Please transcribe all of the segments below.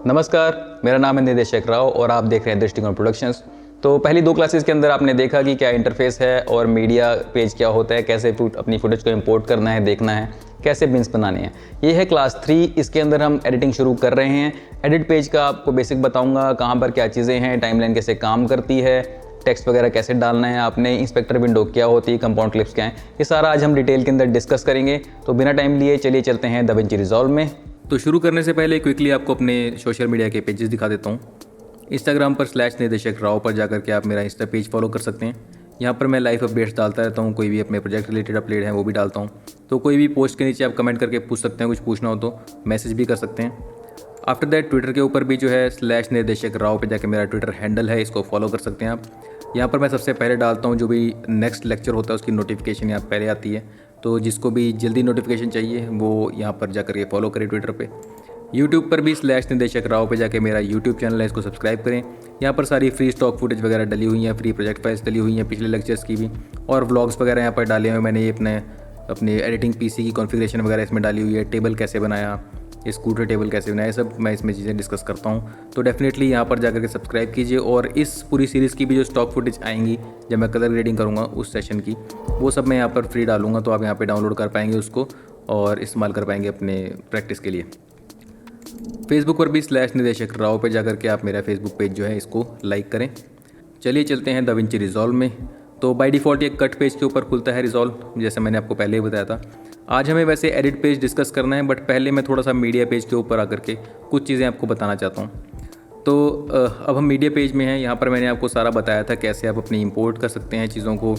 नमस्कार, मेरा नाम है निदेशक राव और आप देख रहे हैं दृष्टिकोण प्रोडक्शंस। तो पहली 2 क्लासेस के अंदर आपने देखा कि क्या इंटरफेस है और मीडिया पेज क्या होता है, कैसे अपनी फुटेज को इंपोर्ट करना है, देखना है, कैसे बिन्स बनाने हैं। ये है क्लास 3। इसके अंदर हम एडिटिंग शुरू कर रहे हैं। एडिट पेज का आपको बेसिक बताऊंगा, कहाँ पर क्या चीज़ें हैं, टाइमलाइन कैसे काम करती है, टेक्स्ट वगैरह कैसे डालना है आपने, इंस्पेक्टर विंडो क्या होती है, कंपाउंड क्लिप्स क्या हैं, ये सारा आज हम डिटेल के अंदर डिस्कस करेंगे। तो बिना टाइम लिए चलिए चलते हैं दाविंची रिजॉल्व में। तो शुरू करने से पहले क्विकली आपको अपने सोशल मीडिया के पेजेस दिखा देता हूँ। इंस्टाग्राम पर /निदेशक राव पर जाकर के आप मेरा इंस्टा पेज फॉलो कर सकते हैं। यहाँ पर मैं लाइव अपडेट्स डालता रहता हूँ, कोई भी अपने प्रोजेक्ट रिलेटेड अपडेट है वो भी डालता हूँ। तो कोई भी पोस्ट के नीचे आप कमेंट करके पूछ सकते हैं, कुछ पूछना हो तो मैसेज भी कर सकते हैं। आफ्टर दैट ट्विटर के ऊपर भी जो है /निदेशक राव पे जाके मेरा ट्विटर हैंडल है, इसको फॉलो कर सकते हैं आप। यहाँ पर मैं सबसे पहले डालता हूँ जो भी नेक्स्ट लेक्चर होता है उसकी नोटिफिकेशन यहाँ पहले आती है। तो जिसको भी जल्दी नोटिफिकेशन चाहिए वो यहाँ पर जाकर के फॉलो करें ट्विटर पे। यूट्यूब पर भी /निदेशक राव पे जाके मेरा यूट्यूब चैनल है, इसको सब्सक्राइब करें। यहाँ पर सारी फ्री स्टॉक फुटेज वगैरह डली हुई हैं, फ्री प्रोजेक्ट फाइल्स डली हुई हैं पिछले लेक्चर्स की भी, और व्लॉग्स वगैरह यहाँ पर डाले हुए मैंने। ये अपने एडिटिंग पीसी की कॉन्फ़िगरेशन वगैरह इसमें डाली हुई है, टेबल कैसे बनाया, स्कूटर टेबल कैसे बनाया, सब मैं इसमें चीज़ें डिस्कस करता हूँ। तो डेफिनेटली यहाँ पर जाकर के सब्सक्राइब कीजिए। और इस पूरी सीरीज़ की भी जो स्टॉक फुटेज आएंगी जब मैं कलर ग्रेडिंग करूँगा उस सेशन की, वो सब मैं यहाँ पर फ्री डालूंगा, तो आप यहाँ पर डाउनलोड कर पाएंगे उसको और इस्तेमाल कर पाएंगे अपने प्रैक्टिस के लिए। फेसबुक पर भी /निदेशक राव पे जाकर के आप मेरा फेसबुक पेज जो है इसको लाइक करें। चलिए चलते हैं दाविंची रिजॉल्व में। तो बाय डिफ़ॉल्ट ये कट पेज के ऊपर खुलता है रिजॉल्व, जैसे मैंने आपको पहले ही बताया था। आज हमें वैसे एडिट पेज डिस्कस करना है, बट पहले मैं थोड़ा सा मीडिया पेज के ऊपर आकर के कुछ चीज़ें आपको बताना चाहता हूँ। तो अब हम मीडिया पेज में हैं। यहाँ पर मैंने आपको सारा बताया था कैसे आप अपनी इंपोर्ट कर सकते हैं चीज़ों को,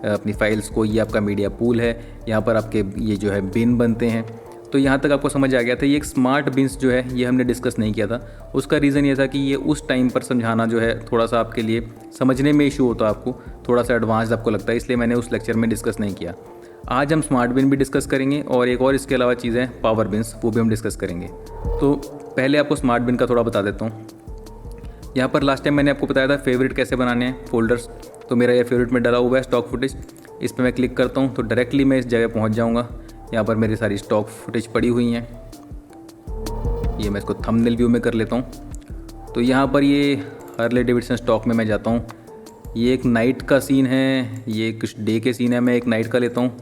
अपनी फाइल्स को। ये आपका मीडिया पूल है, यहाँ पर आपके ये जो है बिन बनते हैं। तो यहाँ तक आपको समझ आ गया था। ये एक स्मार्ट बिन्स जो है ये हमने डिस्कस नहीं किया था। उसका रीज़न ये था कि ये उस टाइम पर समझाना जो है थोड़ा सा आपके लिए समझने में इशू होता है, आपको थोड़ा सा एडवांस्ड आपको लगता है, इसलिए मैंने उस लेक्चर में डिस्कस नहीं किया। आज हम स्मार्ट बिन भी डिस्कस करेंगे और एक और इसके अलावा चीज़ है पावर बिन्स, वो भी हम डिस्कस करेंगे। तो पहले आपको स्मार्ट बिन का थोड़ा बता देता हूँ। यहाँ पर लास्ट टाइम मैंने आपको बताया था फेवरेट कैसे बनाने हैं फोल्डर्स। तो मेरा ये फेवरेट में डाला हुआ है स्टॉक फुटेज। इस पर मैं क्लिक करता हूँ तो डायरेक्टली मैं इस जगह पहुँच जाऊँगा। यहाँ पर मेरी सारी स्टॉक फुटेज पड़ी हुई हैं। ये मैं इसको थंबनेल व्यू में कर लेता हूँ। तो यहाँ पर ये हार्ले डेविडसन स्टॉक में मैं जाता हूँ। ये एक नाइट का सीन है, ये कुछ डे के सीन है। मैं एक नाइट का लेता हूँ,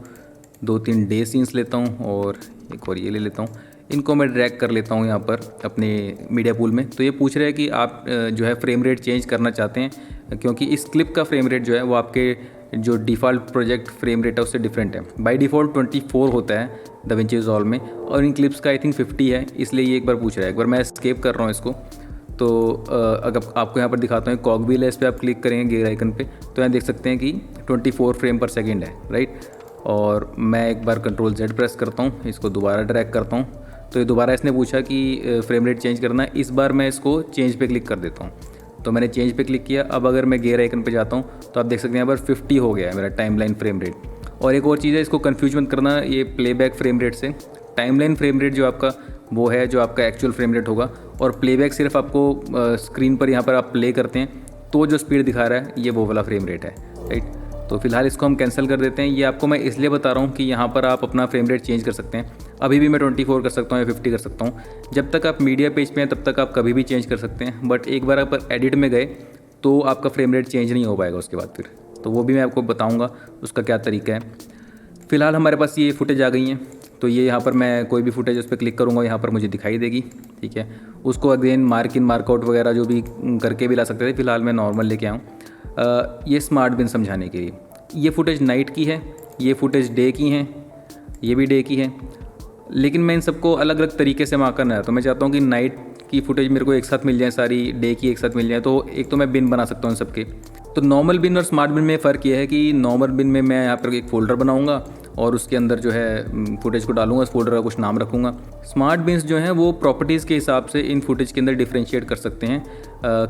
2-3 डे सीन्स लेता हूँ और एक और ये ले लेता हूँ। इनको मैं ड्रैग कर लेता हूँ यहाँ पर अपने मीडिया पूल में। तो ये पूछ रहे हैं कि आप जो है फ्रेम रेट चेंज करना चाहते हैं, क्योंकि इस क्लिप का फ्रेम रेट जो है वो आपके जो डिफ़ॉल्ट प्रोजेक्ट फ्रेम रेट है उससे डिफरेंट है। बाय डिफ़ॉल्ट 24 होता है दाविंची रिजॉल्व में, और इन क्लिप्स का आई थिंक 50 है, इसलिए ये एक बार पूछ रहा है। एक बार मैं एस्केप कर रहा हूँ इसको। तो अगर आपको यहाँ पर दिखाता हूँ, कॉगविल है, इस पर आप क्लिक करेंगे गेयर आइकन पे, तो यहाँ देख सकते हैं कि 24 फ्रेम पर सेकेंड है, राइट। और मैं एक बार Ctrl+Z प्रेस करता हूँ, इसको दोबारा ड्रैग करता हूँ, तो ये दोबारा इसने पूछा कि फ्रेम रेट चेंज करना है। इस बार मैं इसको चेंज पे क्लिक कर देता हूँ। तो मैंने चेंज पे क्लिक किया। अब अगर मैं गेयर आइकन पे जाता हूँ तो आप देख सकते हैं यहाँ पर 50 हो गया है मेरा टाइमलाइन फ्रेम रेट। और एक और चीज़ है, इसको कन्फ्यूज मत करना ये प्लेबैक फ्रेम रेट से। टाइमलाइन फ्रेम रेट जो आपका वो है जो आपका एक्चुअल फ्रेम रेट होगा, और प्लेबैक सिर्फ आपको स्क्रीन पर यहाँ पर आप प्ले करते हैं तो जो स्पीड दिखा रहा है ये वो वाला फ्रेम रेट है, राइट। तो फिलहाल इसको हम कैंसिल कर देते हैं। ये आपको मैं इसलिए बता रहा हूँ कि यहाँ पर आप अपना फ्रेम रेट चेंज कर सकते हैं। अभी भी मैं 24 कर सकता हूँ या 50 कर सकता हूँ। जब तक आप मीडिया पेज पे हैं तब तक आप कभी भी चेंज कर सकते हैं, बट एक बार आप एडिट में गए तो आपका फ्रेम रेट चेंज नहीं हो पाएगा उसके बाद फिर। तो वो भी मैं आपको बताऊँगा उसका क्या तरीका है। फ़िलहाल हमारे पास ये फुटेज आ गई हैं। तो ये यहाँ पर मैं कोई भी फुटेज उस पर क्लिक करूँगा, यहाँ पर मुझे दिखाई देगी, ठीक है। उसको अगेन मार्क इन मार्कआउट वगैरह जो भी करके भी ला सकते थे। फिलहाल मैं नॉर्मल लेके आऊँ ये स्मार्ट बिन समझाने के लिए। ये फुटेज नाइट की है, ये फुटेज डे की हैं, ये भी डे की है, लेकिन मैं इन सबको अलग अलग तरीके से मार्क करना है। तो मैं चाहता हूँ कि नाइट की फुटेज मेरे को एक साथ मिल जाए, सारी डे की एक साथ मिल जाए। तो एक तो मैं बिन बना सकता हूँ इन सबके। तो नॉर्मल बिन और स्मार्ट बिन में फ़र्क ये है कि नॉर्मल बिन में मैं यहाँ पर एक फ़ोल्डर बनाऊँगा और उसके अंदर जो है फुटेज को डालूंगा, उस फोल्डर का कुछ नाम रखूँगा। स्मार्ट बिन्स जो हैं वो प्रॉपर्टीज़ के हिसाब से इन फुटेज के अंदर डिफ्रेंशिएट कर सकते हैं।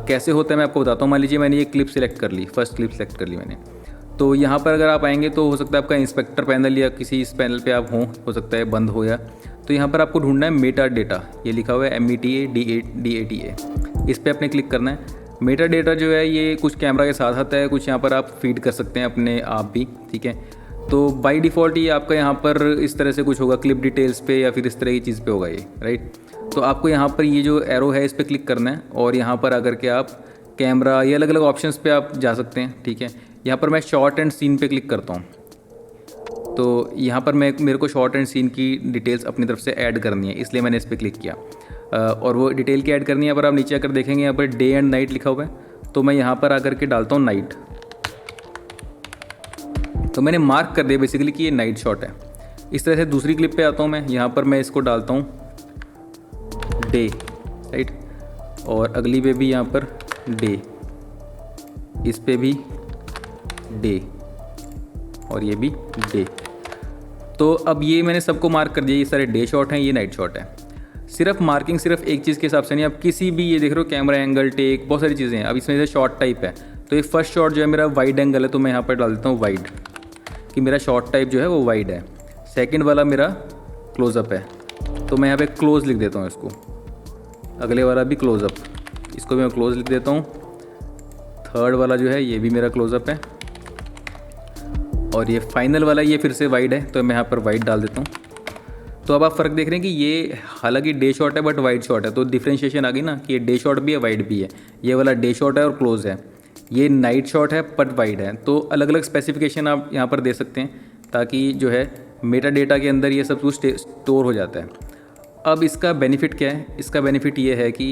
कैसे होता है मैं आपको बताता हूँ। मान लीजिए मैंने ये क्लिप सिलेक्ट कर ली, फर्स्ट क्लिप सेलेक्ट कर ली मैंने। तो यहाँ पर अगर आप आएंगे तो हो सकता है आपका इंस्पेक्टर पैनल या किसी इस पैनल पे आप हो सकता है बंद हो या। तो यहाँ पर आपको ढूंढना है मेटा डेटा, ये लिखा हुआ है META DATA। इस पर आपने क्लिक करना है। मेटा डेटा जो है ये कुछ कैमरा के साथ आता है, कुछ यहाँ पर आप फीड कर सकते हैं अपने आप भी, ठीक है। तो बाय डिफ़ॉल्ट ये आपका यहाँ पर इस तरह से कुछ होगा, क्लिप डिटेल्स पे या फिर इस तरह की चीज़ पे होगा ये, राइट। तो आपको यहाँ पर ये जो एरो है इस पर क्लिक करना है और यहाँ पर आकर के आप कैमरा, ये अलग अलग ऑप्शंस पे आप जा सकते हैं, ठीक है। यहाँ पर मैं शॉट एंड सीन पे क्लिक करता हूँ, तो यहाँ पर मेरे को शॉट एंड सीन की डिटेल्स अपनी तरफ से ऐड करनी है, इसलिए मैंने इस पर क्लिक किया। और वो डिटेल की ऐड करनी है, पर आप नीचे आकर देखेंगे यहाँ पर डे एंड नाइट लिखा हुआ है, तो मैं यहाँ पर आकर के डालता हूँ नाइट। तो मैंने मार्क कर दिया बेसिकली कि ये नाइट शॉट है। इस तरह से दूसरी क्लिप पे आता हूँ मैं, यहाँ पर मैं इसको डालता हूँ डे, राइट, और अगली पे भी यहाँ पर डे, इस पे भी डे, और ये भी डे। तो अब ये मैंने सबको मार्क कर दिया, ये सारे डे शॉट हैं, ये नाइट शॉट है। सिर्फ मार्किंग सिर्फ एक चीज़ के हिसाब से नहीं, आप किसी भी, ये देख रहे हो कैमरा एंगल, टेक, बहुत सारी चीज़ें हैं। अब इसमें से शॉट टाइप है, तो ये फर्स्ट शॉट जो है मेरा वाइड एंगल है, तो मैं यहाँ पर डाल देता हूँ वाइड, कि मेरा शॉट टाइप जो है वो वाइड है। सेकंड वाला मेरा क्लोज़अप है, तो मैं यहाँ पे क्लोज़ लिख देता हूँ इसको। अगले वाला भी क्लोज़अप, इसको भी मैं क्लोज़ लिख देता हूँ। थर्ड वाला जो है ये भी मेरा क्लोज़अप है, और ये फाइनल वाला ये फिर से वाइड है, तो मैं यहाँ पर वाइड डाल देता हूँ। तो अब आप फ़र्क देख रहे हैं कि ये हालांकि डे शॉट है बट वाइड शॉट है, तो डिफ्रेंशिएशन आ गई ना कि ये डे शॉट भी है वाइड भी है। ये वाला डे शॉट है और क्लोज़ है, ये नाइट शॉट है बट वाइड है। तो अलग अलग स्पेसिफिकेशन आप यहाँ पर दे सकते हैं, ताकि जो है मेटा डेटा के अंदर ये सब कुछ स्टोर हो जाता है। अब इसका बेनिफिट क्या है? इसका बेनिफिट ये है कि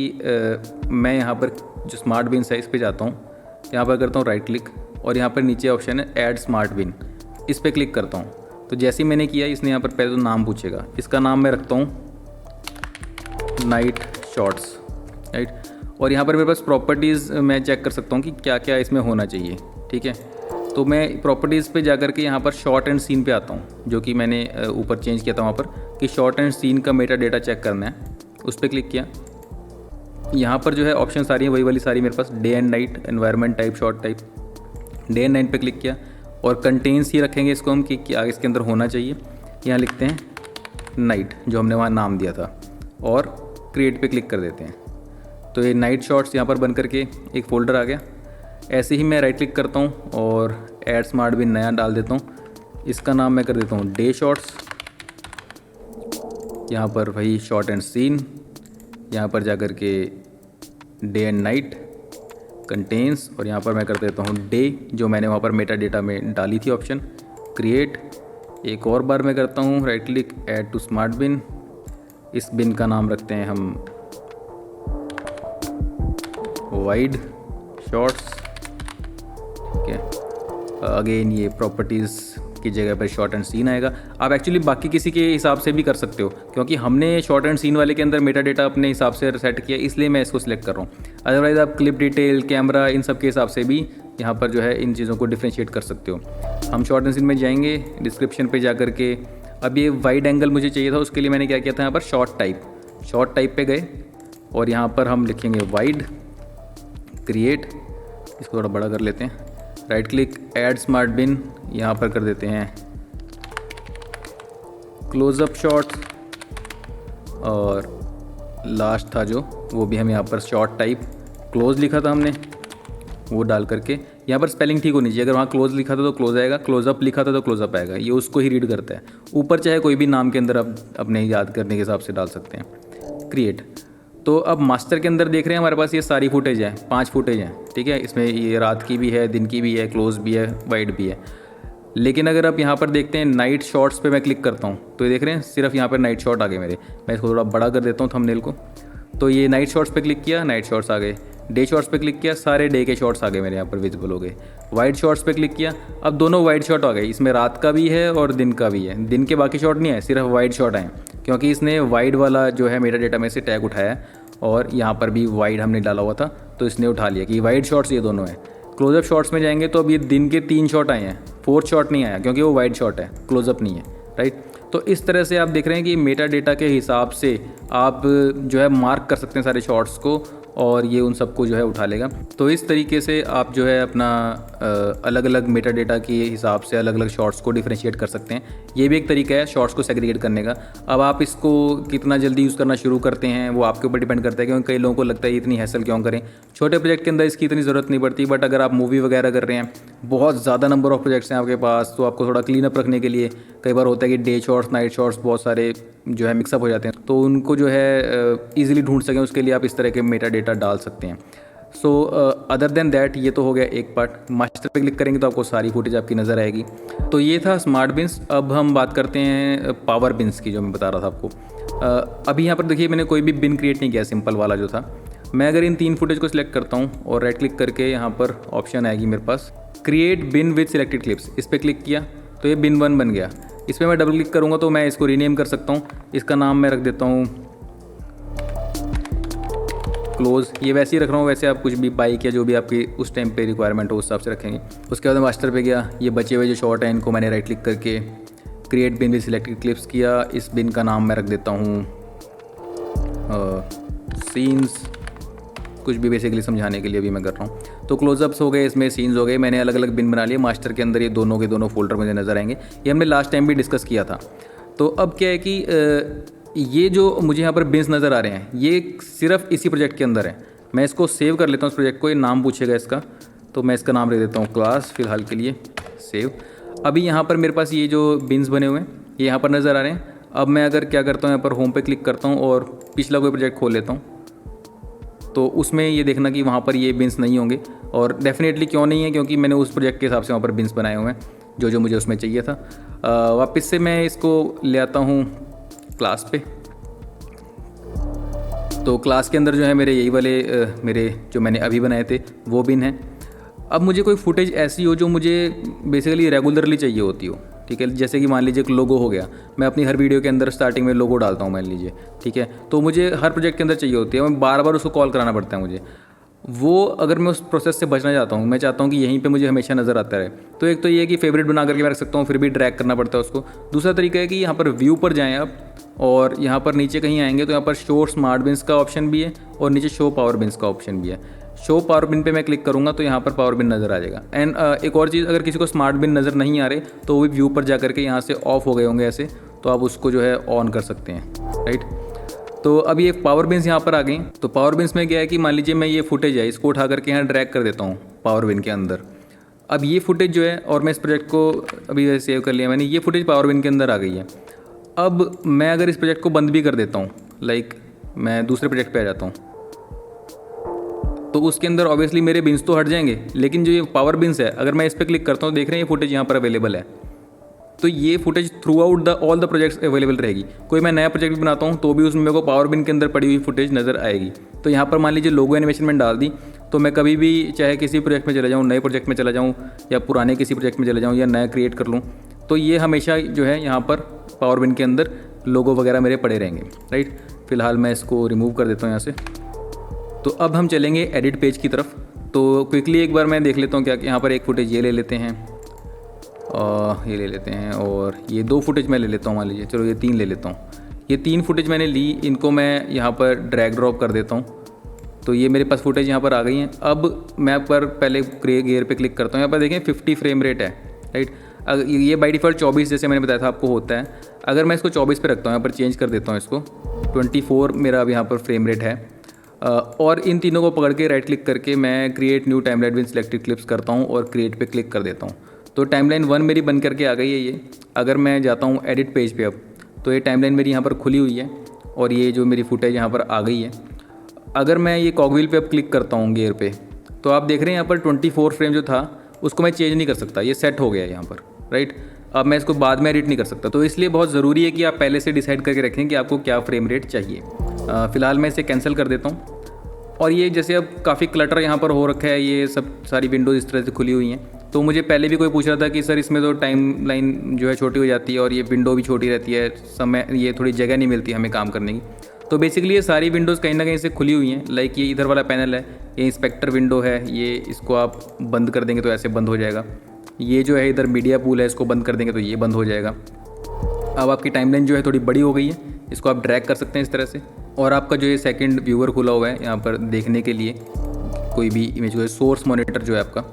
मैं यहाँ पर जो स्मार्ट बिन साइज़ पे जाता हूँ, यहाँ पर करता हूँ राइट क्लिक, और यहाँ पर नीचे ऑप्शन है ऐड स्मार्ट बिन, इस पर क्लिक करता हूँ। तो जैसे ही मैंने किया, इसने यहाँ पर पहले तो नाम पूछेगा, इसका नाम मैं रखता हूँ नाइट शॉट्स, राइट। और यहाँ पर मेरे पास प्रॉपर्टीज़ मैं चेक कर सकता हूँ कि क्या क्या इसमें होना चाहिए, ठीक है। तो मैं प्रॉपर्टीज़ पे जाकर के यहाँ पर शॉट एंड सीन पे आता हूँ, जो कि मैंने ऊपर चेंज किया था वहाँ पर, कि शॉट एंड सीन का मेटा डेटा चेक करना है। उस पर क्लिक किया, यहाँ पर जो है ऑप्शन सारी हैं वही वाली सारी मेरे पास, day and night, environment type, shot type. Day and night पे क्लिक किया, और कंटेंस ही रखेंगे इसको हम कि क्या इसके अंदर होना चाहिए। यहाँ लिखते हैं नाइट, जो हमने वहाँ नाम दिया था, और क्रिएट पे क्लिक कर देते हैं। तो ये नाइट शॉट्स यहाँ पर बन करके एक फ़ोल्डर आ गया। ऐसे ही मैं राइट क्लिक करता हूँ और ऐड स्मार्ट बिन नया डाल देता हूँ। इसका नाम मैं कर देता हूँ डे शॉट्स। यहाँ पर वही शॉट एंड सीन, यहाँ पर जा कर के डे एंड नाइट कंटेंस, और यहाँ पर मैं कर देता हूँ डे, जो मैंने वहाँ पर मेटा डेटा में डाली थी ऑप्शन। क्रिएट एक और बार मैं करता हूँ right click, add to smart bin. इस बिन का नाम रखते हैं हम वाइड शॉट्स, ठीक है। अगेन ये प्रॉपर्टीज़ की जगह पर शॉर्ट एंड सीन आएगा। आप एक्चुअली बाकी किसी के हिसाब से भी कर सकते हो, क्योंकि हमने शॉर्ट एंड सीन वाले के अंदर मेटा डेटा अपने हिसाब से सेट किया, इसलिए मैं इसको सिलेक्ट कर रहा हूँ। अदरवाइज़ आप क्लिप डिटेल, कैमरा, इन सब के हिसाब से भी यहाँ पर जो है इन चीज़ों को डिफ्रेंशिएट कर सकते हो। हम शॉर्ट एंड सीन में जाएंगे, डिस्क्रिप्शन पर जा कर के अब ये वाइड एंगल मुझे चाहिए था, उसके लिए मैंने क्या किया था, यहाँ पर शॉर्ट टाइप पे गए, और यहाँ पर हम लिखेंगे वाइड, क्रिएट, इसको थोड़ा बड़ा कर लेते हैं, राइट क्लिक, ऐड स्मार्ट बिन, यहाँ पर कर देते हैं क्लोज़अप शॉट्स, और लास्ट था जो वो भी हम यहाँ पर शॉट टाइप क्लोज लिखा था हमने, वो डाल करके यहाँ पर स्पेलिंग ठीक होनी चाहिए। अगर वहाँ क्लोज लिखा था तो क्लोज आएगा, क्लोज़अप लिखा था तो क्लोज़अप आएगा, ये उसको ही रीड करता है। ऊपर चाहे कोई भी नाम के अंदर आप अपने याद करने के हिसाब से डाल सकते हैं। क्रिएट। तो अब मास्टर के अंदर देख रहे हैं हमारे पास ये सारी फुटेज है, 5 फुटेज हैं, ठीक है। इसमें ये रात की भी है, दिन की भी है, क्लोज भी है, वाइड भी है। लेकिन अगर आप यहाँ पर देखते हैं नाइट शॉट्स पे मैं क्लिक करता हूँ, तो ये देख रहे हैं सिर्फ यहाँ पर नाइट शॉट आ गए मेरे। मैं इसको थोड़ा बड़ा कर देता हूँ थंबनेल को। तो ये नाइट शॉट्स पे क्लिक किया, नाइट शॉट्स आ गए। डे शॉट्स पे क्लिक किया, सारे डे के शॉट्स आ गए मेरे यहाँ पर विजिबल हो गए। वाइड शॉट्स पे क्लिक किया, अब दोनों वाइड शॉट आ गए, इसमें रात का भी है और दिन का भी है। दिन के बाकी शॉट नहीं है, सिर्फ वाइड शॉट आए, क्योंकि इसने वाइड वाला जो है मेटा डेटा में से टैग उठाया, और यहाँ पर भी वाइड हमने डाला हुआ था, तो इसने उठा लिया कि वाइड शॉट्स ये दोनों हैं। क्लोजअप शॉट्स में जाएंगे तो अब ये दिन के 3 शॉट आए हैं, 4th शॉट नहीं आया, क्योंकि वो वाइड शॉट है, क्लोजअप नहीं है, राइट। तो इस तरह से आप देख रहे हैं कि मेटा डेटा के हिसाब से आप जो है मार्क कर सकते हैं सारे शॉट्स को, और ये उन सबको जो है उठा लेगा। तो इस तरीके से आप जो है अपना अलग अलग मेटा डेटा के हिसाब से अलग अलग शॉट्स को डिफ्रेंशिएट कर सकते हैं। ये भी एक तरीका है शॉट्स को सेग्रीगेट करने का। अब आप इसको कितना जल्दी यूज़ करना शुरू करते हैं वो आपके ऊपर डिपेंड करता है, क्योंकि कई लोगों को लगता है इतनी हैसल क्यों करें। छोटे प्रोजेक्ट के अंदर इसकी इतनी ज़रूरत नहीं पड़ती, बट अगर आप मूवी वगैरह कर रहे हैं, बहुत ज़्यादा नंबर ऑफ प्रोजेक्ट्स हैं आपके पास, तो आपको थोड़ा क्लीन अप रखने के लिए कई बार होता है कि day shots shorts, night shorts बहुत सारे जो है मिक्सअप हो जाते हैं, तो उनको जो है ईजिली ढूंढ सकें उसके लिए आप इस तरह के मेटा डेटा डाल सकते हैं। सो अदर देन दैट ये तो हो गया एक पार्ट। मास्टर पे क्लिक करेंगे तो आपको सारी फुटेज आपकी नज़र आएगी। तो ये था स्मार्ट बिन्स। अब हम बात करते हैं पावर बिन्स की, जो मैं बता रहा था आपको। अभी यहाँ पर देखिए मैंने कोई भी बिन क्रिएट नहीं किया, सिंपल वाला जो था। मैं अगर इन 3 फुटेज को सिलेक्ट करता हूँ और राइट क्लिक करके यहाँ पर ऑप्शन आएगी मेरे पास create bin with selected clips, इस पर क्लिक किया तो ये बिन 1 बन गया। इस पर मैं डबल क्लिक करूँगा तो मैं इसको रीनेम कर सकता हूँ। इसका नाम मैं रख देता हूँ क्लोज। ये वैसे ही रख रहा हूँ, वैसे आप कुछ भी बाइक या जो भी आपकी उस टाइम पे रिक्वायरमेंट हो उस हिसाब से रखेंगे। उसके बाद मैं मास्टर पे गया, ये बचे हुए जो शॉर्ट हैं इनको मैंने राइट क्लिक करके create bin with selected clips किया। इस बिन का नाम मैं रख देता हूँ सीन्स, कुछ भी बेसिकली समझाने के लिए अभी मैं कर रहा हूँ। तो क्लोजअप्स हो गए, इसमें सीन्स हो गए। मैंने अलग अलग बिन बना लिए। मास्टर के अंदर ये दोनों के दोनों फोल्डर मुझे नज़र आएंगे। ये हमने लास्ट टाइम भी डिस्कस किया था। तो अब क्या है कि ये जो मुझे यहाँ पर बिन्स नज़र आ रहे हैं ये सिर्फ इसी प्रोजेक्ट के अंदर है। मैं इसको सेव कर लेता हूँ इस प्रोजेक्ट को। ये नाम पूछेगा इसका, तो मैं इसका नाम रख देता हूँ क्लास फ़िलहाल के लिए, सेव। अभी यहाँ पर मेरे पास ये जो बिन्स बने हुए हैं ये यहाँ पर नज़र आ रहे हैं। अब मैं अगर क्या करता हूँ, यहाँ पर होम पे क्लिक करता हूँ और पिछला कोई प्रोजेक्ट खोल लेता हूँ, तो उसमें ये देखना कि वहाँ पर ये बिन्स नहीं होंगे। और डेफिनेटली क्यों नहीं है, क्योंकि मैंने उस प्रोजेक्ट के हिसाब से वहाँ पर बिन्स बनाए हुए हैं जो जो मुझे उसमें चाहिए था। वापस से मैं इसको ले आता हूँ क्लास पे। तो क्लास के अंदर जो है मेरे यही वाले मेरे जो मैंने अभी बनाए थे वो बिन हैं। अब मुझे कोई फुटेज ऐसी हो जो मुझे बेसिकली रेगुलरली चाहिए होती हो, ठीक है। जैसे कि मान लीजिए एक लोगो हो गया, मैं अपनी हर वीडियो के अंदर स्टार्टिंग में लोगो डालता हूँ मान लीजिए, ठीक है। तो मुझे हर प्रोजेक्ट के अंदर चाहिए होती है, मैं बार बार उसको कॉल कराना पड़ता है मुझे। वो अगर मैं उस प्रोसेस से बचना चाहता हूँ, मैं चाहता हूँ कि यहीं पे मुझे हमेशा नज़र आता रहे, तो एक तो ये है कि फेवरेट बना करके मैं रख सकता हूँ, फिर भी ड्रैग करना पड़ता है उसको। दूसरा तरीका है कि यहाँ पर व्यू पर जाएँ आप और यहाँ पर नीचे कहीं आएंगे तो यहाँ पर शो स्मार्ट बिन्स का ऑप्शन भी है और नीचे शो पावर बिन्स का ऑप्शन भी है। शो पावर बिन पे मैं क्लिक करूँगा तो यहाँ पर पावर बिन नज़र आ जाएगा। एंड एक और चीज़, अगर किसी को स्मार्ट बिन नज़र नहीं आ रहे तो वो भी व्यू पर जा करके यहाँ से ऑफ हो गए होंगे ऐसे, तो आप उसको जो है ऑन कर सकते हैं, राइट। तो अब ये पावर बिन्स यहाँ पर आ गई। तो पावर बिन्स में क्या है कि मान लीजिए मैं ये फुटेज है इसको उठा करके यहाँ ड्रैग कर देता हूँ पावर बिन के अंदर। अब ये फुटेज जो है, और मैं इस प्रोजेक्ट को अभी सेव कर लिया मैंने, ये फुटेज पावर बिन के अंदर आ गई है। अब मैं अगर इस प्रोजेक्ट को बंद भी कर देता हूँ, लाइक मैं दूसरे प्रोजेक्ट पे आ जाता हूँ, तो उसके अंदर ऑब्वियसली मेरे बिन्स तो हट जाएंगे, लेकिन जो ये पावर बिन्स है अगर मैं इस पर क्लिक करता हूँ, देख रहे हैं ये फुटेज यहाँ पर अवेलेबल है। तो ये footage through out all the projects available रहेगी। कोई मैं नया प्रोजेक्ट भी बनाता हूँ तो भी उसमें मेरे को पावर बिन के अंदर पड़ी हुई फुटेज नज़र आएगी। तो यहाँ पर मान लीजिए लोगो एनिमेशन मैंने डाल दी, तो मैं कभी भी चाहे किसी प्रोजेक्ट में चला जाऊँ, नए प्रोजेक्ट में चला जाऊँ या पुराने किसी प्रोजेक्ट में चला जाऊँ या नया क्रिएट कर लूँ, तो ये हमेशा जो है यहाँ पर पावर बिन के अंदर लोगो वगैरह मेरे पड़े रहेंगे, राइट। फिलहाल मैं इसको रिमूव कर देता हूँ यहाँ से। तो अब हम चलेंगे एडिट पेज की तरफ। तो क्विकली एक बार मैं देख लेता हूँ क्या यहाँ पर एक फुटेज ये ले लेते हैं, ये ले लेते हैं, और ये 2 फुटेज मैं ले लेता हूँ मान लीजिए, चलो ये 3 ले लेता हूँ। ये 3 फुटेज मैंने ली, इनको मैं यहाँ पर ड्रैग ड्रॉप कर देता हूँ। तो ये मेरे पास फुटेज यहाँ पर आ गई हैं। अब मैं पर पहले गेयर पे क्लिक करता हूँ, यहाँ पर देखें 50 फ्रेम रेट है, राइट। ये बाई डिफ़ॉल्ट 24 जैसे मैंने बताया था आपको होता है। अगर मैं इसको 24 पे रखता हूँ, यहाँ पर चेंज कर देता हूँ इसको 24 मेरा अब यहाँ पर फ्रेम रेट है। और इन तीनों को पकड़ के राइट क्लिक करके मैं create new timeline with selected clips करता हूँ और क्रिएट पे क्लिक कर देता हूँ। तो टाइमलाइन 1 मेरी बन करके आ गई है ये। अगर मैं जाता हूँ एडिट पेज पे अब, तो ये टाइमलाइन मेरी यहाँ पर खुली हुई है और ये जो मेरी फुटेज यहाँ पर आ गई है। अगर मैं ये कॉगव्हील पे अब क्लिक करता हूँ गियर पे, तो आप देख रहे हैं यहाँ पर 24 फ्रेम जो था उसको मैं चेंज नहीं कर सकता, ये सेट हो गया है यहाँ पर, राइट। अब मैं इसको बाद में एडिट नहीं कर सकता, तो इसलिए बहुत ज़रूरी है कि आप पहले से डिसाइड करके रखें कि आपको क्या फ्रेम रेट चाहिए। फ़िलहाल मैं इसे कैंसिल कर देता हूँ। और ये जैसे अब काफ़ी क्लटर यहाँ पर हो रखा है, ये सब सारी विंडोज़ इस तरह से खुली हुई हैं। तो मुझे पहले भी कोई पूछ रहा था कि सर इसमें तो टाइम लाइन जो है छोटी हो जाती है और ये विंडो भी छोटी रहती है, समय ये थोड़ी जगह नहीं मिलती हमें काम करने की। तो बेसिकली ये सारी विंडोज़ कहीं ना कहीं से खुली हुई हैं। लाइक ये इधर वाला पैनल है, ये इंस्पेक्टर विंडो है, ये इसको आप बंद कर देंगे तो ऐसे बंद हो जाएगा। ये जो है इधर मीडिया पूल है, इसको बंद कर देंगे तो ये बंद हो जाएगा। अब आपकी टाइमलाइन जो है थोड़ी बड़ी हो गई है, इसको आप ड्रैग कर सकते हैं इस तरह से। और आपका जो ये सेकंड व्यूअर खुला हुआ है यहाँ पर देखने के लिए कोई भी इमेज जो है, सोर्स मॉनिटर जो है आपका,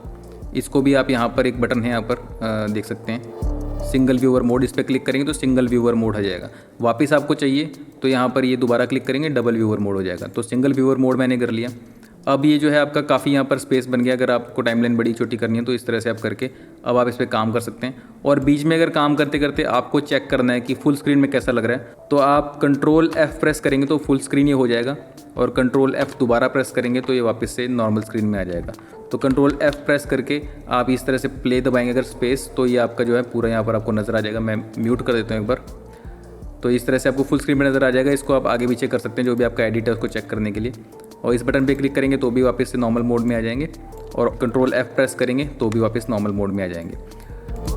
इसको भी आप यहाँ पर एक बटन है यहाँ पर देख सकते हैं, सिंगल व्यूअर मोड। इस पर क्लिक करेंगे तो सिंगल व्यूअर मोड हो जाएगा। वापस आपको चाहिए तो यहाँ पर ये दोबारा क्लिक करेंगे, डबल व्यूअर मोड हो जाएगा। तो सिंगल व्यूअर मोड मैंने कर लिया। अब ये जो है आपका काफ़ी यहाँ पर स्पेस बन गया। अगर आपको टाइमलाइन बड़ी छोटी करनी है तो इस तरह से आप करके अब आप इस पर काम कर सकते हैं। और बीच में अगर काम करते करते आपको चेक करना है कि फुल स्क्रीन में कैसा लग रहा है, तो आप Ctrl+F प्रेस करेंगे तो फुल स्क्रीन ये हो जाएगा, और Ctrl+F दोबारा प्रेस करेंगे तो ये वापस से नॉर्मल स्क्रीन में आ जाएगा। तो Ctrl+F प्रेस करके आप इस तरह से प्ले दबाएंगे अगर स्पेस, तो ये आपका जो है पूरा यहाँ पर आपको नज़र आ जाएगा। मैं म्यूट कर देता हूँ एक बार, तो इस तरह से आपको फुल स्क्रीन में नज़र आ जाएगा। इसको आप आगे पीछे कर सकते हैं जो भी आपका एडिट है उसको चेक करने के लिए। और इस बटन पे क्लिक करेंगे तो भी वापस से नॉर्मल मोड में आ जाएंगे, और Ctrl+F प्रेस करेंगे तो भी वापस नॉर्मल मोड में आ जाएंगे।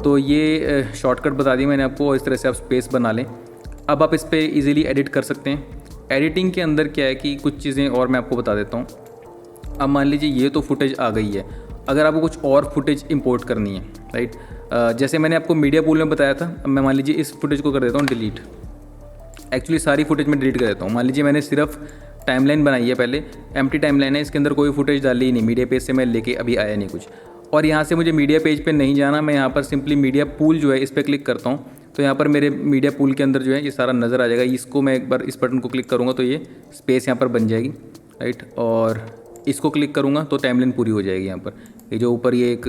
तो ये शॉर्टकट बता दी मैंने आपको, और इस तरह से आप स्पेस बना लें। अब आप इस पर ईजिली एडिट कर सकते हैं। एडिटिंग के अंदर क्या है कि कुछ चीज़ें और मैं आपको बता देता हूँ। अब मान लीजिए ये तो फुटेज आ गई है, अगर आपको कुछ और फुटेज इंपोर्ट करनी है, राइट, जैसे मैंने आपको मीडिया पूल में बताया था। अब मैं मान लीजिए इस फुटेज को कर देता हूँ डिलीट। एक्चुअली सारी फुटेज में डिलीट कर देता हूँ। मान लीजिए मैंने सिर्फ टाइमलाइन बनाई है, पहले एम्प्टी टाइमलाइन है, इसके अंदर कोई फुटेज डाली ही नहीं, मीडिया पेज से मैं लेके अभी आया नहीं कुछ। और यहाँ से मुझे मीडिया पेज पे नहीं जाना, मैं यहाँ पर सिंपली मीडिया पूल जो है इस पर क्लिक करता हूँ, तो यहाँ पर मेरे मीडिया पूल के अंदर जो है ये सारा नज़र आ जाएगा। इसको मैं एक बार इस बटन को क्लिक करूँगा तो ये स्पेस यहाँ पर बन जाएगी, राइट, और इसको क्लिक करूँगा तो टाइमलाइन पूरी हो जाएगी। यहाँ पर ये जो ऊपर ये एक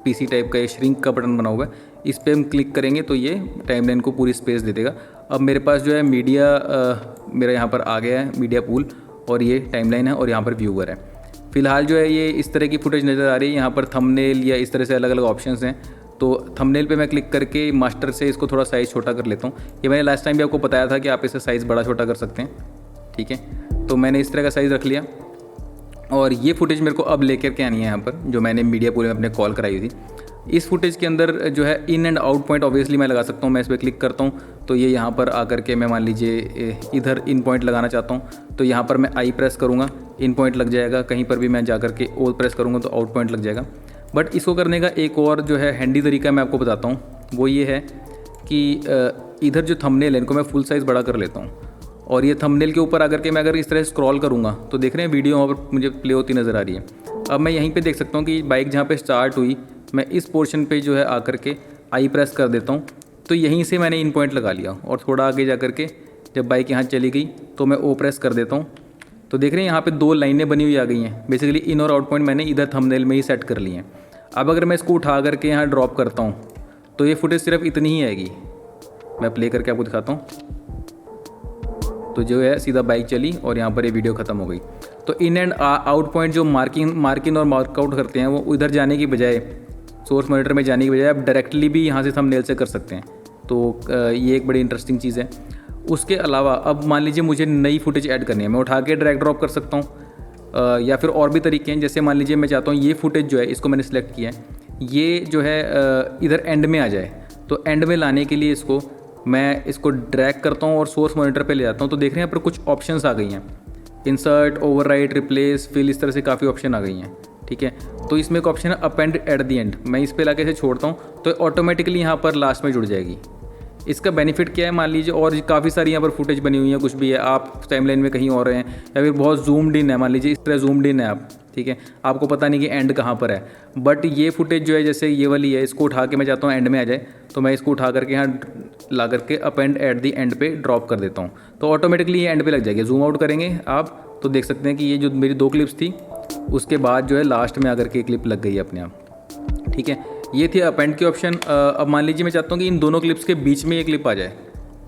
पीसी टाइप का ये श्रिंक का बटन बना हुआ है, इस पर हम क्लिक करेंगे तो ये टाइमलाइन को पूरी स्पेस दे देगा। अब मेरे पास जो है मीडिया मेरा यहाँ पर आ गया है, मीडिया पूल, और ये टाइमलाइन है, और यहाँ पर व्यूअर है। फ़िलहाल जो है ये इस तरह की फुटेज नज़र आ रही है। यहाँ पर थंबनेल या इस तरह से अलग अलग ऑप्शंस हैं। तो थंबनेल पे मैं क्लिक करके मास्टर से इसको थोड़ा साइज़ छोटा कर लेता हूँ। ये मैंने लास्ट टाइम भी आपको बताया था कि आप इसे साइज़ बड़ा छोटा कर सकते हैं, ठीक है। तो मैंने इस तरह का साइज़ रख लिया, और ये फुटेज मेरे को अब लेकर के आनी है यहाँ पर, जो मैंने मीडिया पूल में अपने कॉल कराई हुई थी। इस फुटेज के अंदर जो है in and out point obviously मैं लगा सकता हूँ। मैं इस पर क्लिक करता हूँ तो ये यहाँ पर आकर के मैं मान लीजिए इधर इन पॉइंट लगाना चाहता हूँ, तो यहाँ पर मैं आई प्रेस करूँगा, इन पॉइंट लग जाएगा। कहीं पर भी मैं जा कर के ओ प्रेस करूँगा तो आउट पॉइंट लग जाएगा। बट इसको करने का एक और जो है हैंडी तरीका मैं आपको बताता हूँ, वो ये है कि इधर जो थंबनेल है इनको मैं फुल साइज़ बड़ा कर लेता हूँ, और ये थंबनेल के ऊपर आकर के मैं अगर इस तरह स्क्रॉल करूँगा तो देख रहे हैं वीडियो वहाँ पर मुझे प्ले होती नज़र आ रही है। अब मैं यहीं पे देख सकता हूँ कि बाइक जहाँ पे स्टार्ट हुई, मैं इस पोर्शन पे जो है आकर के आई प्रेस कर देता हूँ, तो यहीं से मैंने इन पॉइंट लगा लिया। और थोड़ा आगे जा कर के जब बाइक यहाँ चली गई तो मैं ओ प्रेस कर देता हूँ, तो देख रहे हैं यहाँ पे 2 लाइनें बनी हुई आ गई हैं। बेसिकली इन और आउट पॉइंट मैंने इधर थंबनेल में ही सेट कर लिए हैं। अब अगर मैं इसको उठा करके यहाँ ड्रॉप करता हूँ तो ये फुटेज सिर्फ इतनी ही आएगी। मैं प्ले करके आपको दिखाता हूँ, तो जो है सीधा बाइक चली और यहाँ पर ये वीडियो ख़त्म हो गई। तो इन एंड आउट पॉइंट जो मार्किंग और मार्कआउट करते हैं, वो उधर जाने की बजाय, सोर्स मॉनिटर में जाने की बजाय आप डायरेक्टली भी यहाँ से थंबनेल से कर सकते हैं। तो ये एक बड़ी इंटरेस्टिंग चीज़ है। उसके अलावा अब मान लीजिए मुझे नई फुटेज ऐड करनी है, मैं उठा के ड्रैग ड्रॉप कर सकता हूँ, या फिर और भी तरीके हैं। जैसे मान लीजिए मैं चाहता हूँ ये फुटेज जो है, इसको मैंने सेलेक्ट किया है, ये जो है इधर एंड में आ जाए। तो एंड में लाने के लिए मैं इसको ड्रैग करता हूँ और सोर्स मॉनिटर पे ले जाता हूँ। तो देख रहे हैं यहाँ पर कुछ ऑप्शंस आ गई हैं, इंसर्ट, ओवरराइट, रिप्लेस, फिल, इस तरह से काफ़ी ऑप्शन आ गई हैं, ठीक है। तो इसमें एक ऑप्शन है अपेंड एट द एंड, मैं इस पे लाके इसे छोड़ता हूँ तो ऑटोमेटिकली यहाँ पर लास्ट में जुड़ जाएगी। इसका बेनिफिट क्या है, मान लीजिए और काफ़ी सारी यहाँ पर फुटेज बनी हुई है, कुछ भी है, आप टाइमलाइन में कहीं और हैं या फिर बहुत जूम्ड इन है, मान लीजिए इस तरह जूम्ड इन है आप, ठीक है, आपको पता नहीं कि एंड कहाँ पर है। बट ये फुटेज जो है जैसे ये वाली है, इसको उठा के मैं चाहता हूँ एंड में आ जाए, तो मैं इसको उठा करके यहाँ ला करके अपेंड एट दी एंड पे ड्रॉप कर देता हूँ, तो ऑटोमेटिकली ये एंड पे लग जाएगी। जूम आउट करेंगे आप तो देख सकते हैं कि ये जो मेरी 2 क्लिप्स थी उसके बाद जो है लास्ट में आकर के क्लिप लग गई है अपने आप, ठीक है। ये थी अपेंड की ऑप्शन। अब मान लीजिए मैं चाहता हूँ कि इन दोनों क्लिप्स के बीच में ये क्लिप आ जाए,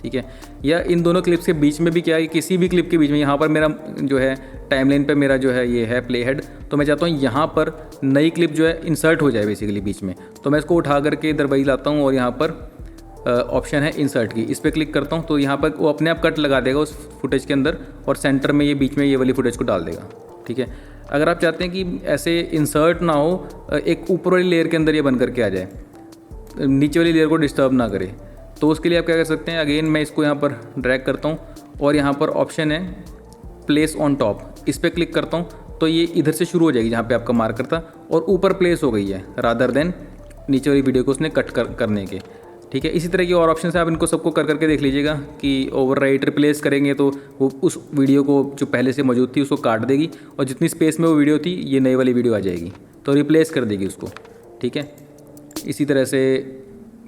ठीक है, या इन दोनों क्लिप्स के बीच में भी क्या है, किसी भी क्लिप के बीच में, यहाँ पर मेरा जो है टाइमलाइन पे मेरा जो है ये है प्ले हेड, तो मैं चाहता हूँ यहाँ पर नई क्लिप जो है इंसर्ट हो जाए बेसिकली बीच में। तो मैं इसको उठा करके इधर वही लाता हूँ और यहाँ पर ऑप्शन है इंसर्ट की, इस पर क्लिक करता हूँ तो यहाँ पर वो अपने आप कट लगा देगा उस फुटेज के अंदर और सेंटर में ये बीच में ये वाली फुटेज को डाल देगा, ठीक है। अगर आप चाहते हैं कि ऐसे इंसर्ट ना हो, एक ऊपर वाली लेयर के अंदर ये बन करके आ जाए, नीचे वाली लेयर को डिस्टर्ब ना करे, तो उसके लिए आप क्या कर सकते हैं, अगेन मैं इसको यहाँ पर ड्रैग करता हूँ और यहाँ पर ऑप्शन है प्लेस ऑन टॉप, इस पर क्लिक करता हूँ तो ये इधर से शुरू हो जाएगी जहाँ पे आपका मार्कर था और ऊपर प्लेस हो गई है रादर देन नीचे वाली वीडियो को उसने कट करने के, ठीक है। इसी तरह की और ऑप्शन है, आप इनको सबको कर करके देख लीजिएगा कि ओवरराइट रिप्लेस करेंगे तो वो उस वीडियो को जो पहले से मौजूद थी उसको काट देगी और जितनी स्पेस में वो वीडियो थी ये नई वाली वीडियो आ जाएगी तो रिप्लेस कर देगी उसको, ठीक है। इसी तरह से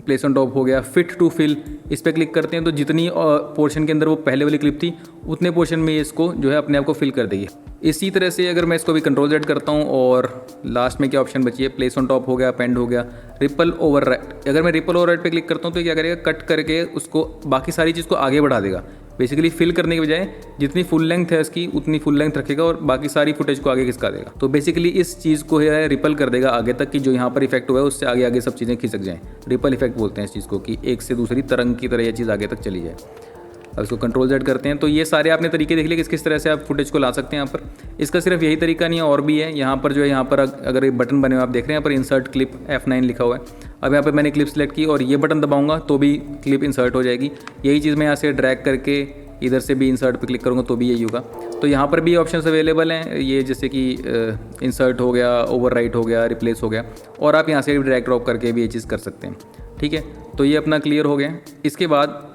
प्लेस ऑन टॉप हो गया, फिट टू फिल, इस पर क्लिक करते हैं तो जितनी पोर्शन के अंदर वो पहले वाली क्लिप थी उतने पोर्शन में इसको जो है अपने आप को फिल कर देगी। इसी तरह से अगर मैं इसको भी कंट्रोल Z करता हूँ और लास्ट में क्या ऑप्शन बची है, प्लेस ऑन टॉप हो गया, पेंड हो गया, रिपल ओवर राइट, अगर मैं रिपल ओवर राइट पे क्लिक करता हूँ तो क्या करेगा, कट करके उसको बाकी सारी चीज़ को आगे बढ़ा देगा। बेसिकली फिल करने के बजाय जितनी फुल लेंथ है इसकी उतनी फुल लेंथ रखेगा और बाकी सारी फुटेज को आगे खिसका देगा। तो बेसिकली इस चीज़ को है रिपल कर देगा आगे तक कि जो यहाँ पर इफेक्ट हुआ है उससे आगे आगे सब चीज़ें खिसक जाएँ। रिपल इफेक्ट बोलते हैं इस चीज़ को, कि एक से दूसरी तरंग की तरह ये चीज़ आगे तक चली जाए। अब इसको कंट्रोल Z करते हैं तो ये सारे आपने तरीके देख लिए किस किस तरह से आप फुटेज को ला सकते हैं यहाँ पर। इसका सिर्फ यही तरीका नहीं है, और भी है। यहाँ पर जो है, यहाँ पर अगर एक बटन बने हुए आप देख रहे हैं, यहाँ पर इंसर्ट क्लिप F9 लिखा हुआ है। अब यहाँ पर मैंने क्लिप सेलेक्ट की और ये बटन दबाऊंगा तो भी क्लिप इंसर्ट हो जाएगी। यही चीज़ मैं यहाँ से ड्रैग करके इधर से भी इंसर्ट पे क्लिक करूँगा तो भी यही होगा। तो यहाँ पर भी ऑप्शंस अवेलेबल हैं, ये जैसे कि इंसर्ट हो गया, ओवर राइट हो गया, रिप्लेस हो गया, और आप यहाँ से ड्रैग ड्रॉप करके भी ये चीज़ कर सकते हैं। ठीक है, तो ये अपना क्लियर हो गया। इसके बाद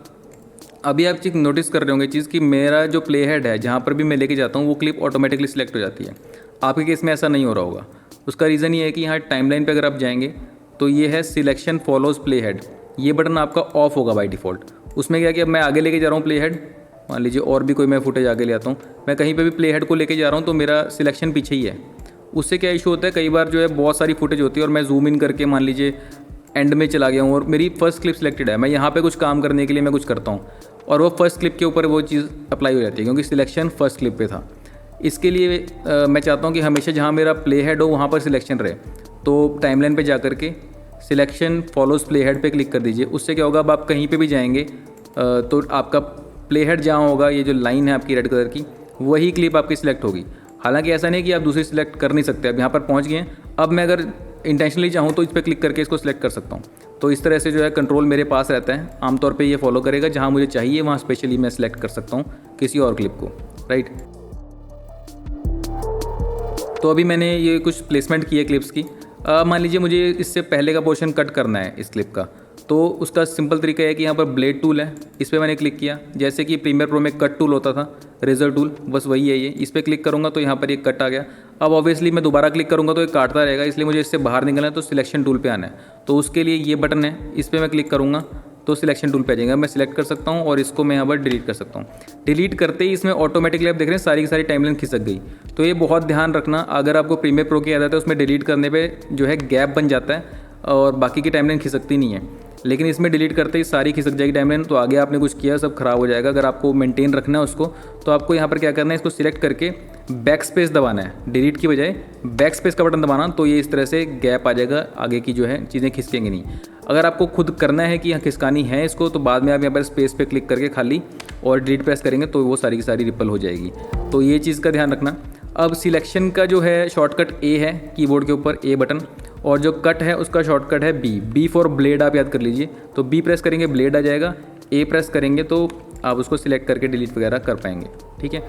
अभी आप चीज़ नोटिस कर रहे होंगे चीज़ कि मेरा जो प्ले हेड है जहाँ पर भी मैं लेके जाता हूँ वो क्लिप ऑटोमेटिकली सिलेक्ट हो जाती है। आपके केस में ऐसा नहीं हो रहा होगा। उसका रीज़न ये है कि यहाँ टाइमलाइन पे अगर आप जाएंगे तो ये है सिलेक्शन फॉलोज प्ले हेड, ये बटन आपका ऑफ होगा बाय डिफ़ॉल्ट। उसमें क्या कि अब मैं आगे लेके जा रहा हूँ प्ले हेड, मान लीजिए और भी कोई मैं फुटेज आगे ले आता हूँ, मैं कहीं पर भी प्ले हेड को लेके जा रहा हूँ तो मेरा सिलेक्शन पीछे ही है। उससे क्या इशू होता है, कई बार जो है बहुत सारी फुटेज होती है और मैं जूम इन करके मान लीजिए एंड में चला गया हूँ और मेरी फर्स्ट क्लिप सिलेक्टेड है, मैं यहाँ पे कुछ काम करने के लिए मैं कुछ करता हूँ और वो फर्स्ट क्लिप के ऊपर वो चीज़ अप्लाई हो जाती है क्योंकि सिलेक्शन फर्स्ट क्लिप पे था। इसके लिए मैं चाहता हूँ कि हमेशा जहाँ मेरा प्ले हेड हो वहाँ पर सिलेक्शन रहे। तो टाइमलाइन पे जा करके सिलेक्शन फॉलोज प्ले हेड पे क्लिक कर दीजिए। उससे क्या होगा, अब आप कहीं पे भी जाएंगे तो आपका प्ले हेड जहाँ होगा, ये जो लाइन है आपकी रेड कलर की, वही क्लिप आपकी सिलेक्ट होगी। हालांकि ऐसा नहीं कि आप दूसरी सिलेक्ट कर नहीं सकते, अब यहाँ पर पहुँच गए हैं। अब मैं अगर इंटेंशनली चाहूँ तो इस पर क्लिक करके इसको सिलेक्ट कर सकता हूँ। तो इस तरह से जो है कंट्रोल मेरे पास रहता है। आमतौर पे ये फॉलो करेगा, जहाँ मुझे चाहिए वहाँ स्पेशली मैं सिलेक्ट कर सकता हूँ किसी और क्लिप को, राइट। तो अभी मैंने ये कुछ प्लेसमेंट की है क्लिप्स की। मान लीजिए मुझे इससे पहले का पोर्शन कट करना है इस क्लिप का, तो उसका सिंपल तरीका है कि यहाँ पर ब्लेड टूल है, इस पर मैंने क्लिक किया। जैसे कि प्रीमियर प्रो में कट टूल होता था, रेजर टूल, बस वही है ये। इस पर क्लिक करूँगा तो यहाँ पर एक कट आ गया। अब ऑब्वियसली मैं दोबारा क्लिक करूँगा तो ये काटता रहेगा, इसलिए मुझे इससे बाहर निकलना है तो सिलेक्शन टूल पे आना है। तो उसके लिए ये बटन है, इस पर मैं क्लिक करूँगा तो सिलेक्शन टूल पे आ जाएगा। मैं सिलेक्ट कर सकता हूँ और इसको मैं यहाँ पर डिलीट कर सकता हूँ। डिलीट करते ही इसमें ऑटोमेटिकली आप देख रहे हैं सारी की सारी टाइमलाइन खिसक गई। तो ये बहुत ध्यान रखना, अगर आपको प्रीमियर प्रो की आदत है उसमें डिलीट करने पर जो है गैप बन जाता है और बाकी की टाइमलाइन खिसकती नहीं है, लेकिन इसमें डिलीट करते ही सारी खिसक जाएगी टाइमलाइन। तो आगे आपने कुछ किया सब खराब हो जाएगा। अगर आपको मेंटेन रखना है उसको तो आपको यहाँ पर क्या करना है, इसको सिलेक्ट करके बैक स्पेस दबाना है, डिलीट की बजाय बैक स्पेस का बटन दबाना। तो ये इस तरह से गैप आ जाएगा, आगे की जो है चीज़ें खिसकेंगी नहीं। अगर आपको खुद करना है कि यहाँ खिसकानी है इसको, तो बाद में आप यहाँ पर स्पेस पे क्लिक करके खाली और डिलीट प्रेस करेंगे तो वो सारी की सारी रिपल हो जाएगी। तो ये चीज़ का ध्यान रखना। अब सिलेक्शन का जो है शॉर्टकट ए है कीबोर्ड के ऊपर, ए बटन, और जो कट है उसका शॉर्टकट है बी। बी फॉर ब्लेड आप याद कर लीजिए। तो बी प्रेस करेंगे ब्लेड आ जाएगा, ए प्रेस करेंगे तो आप उसको सिलेक्ट करके डिलीट वगैरह कर पाएंगे। ठीक है,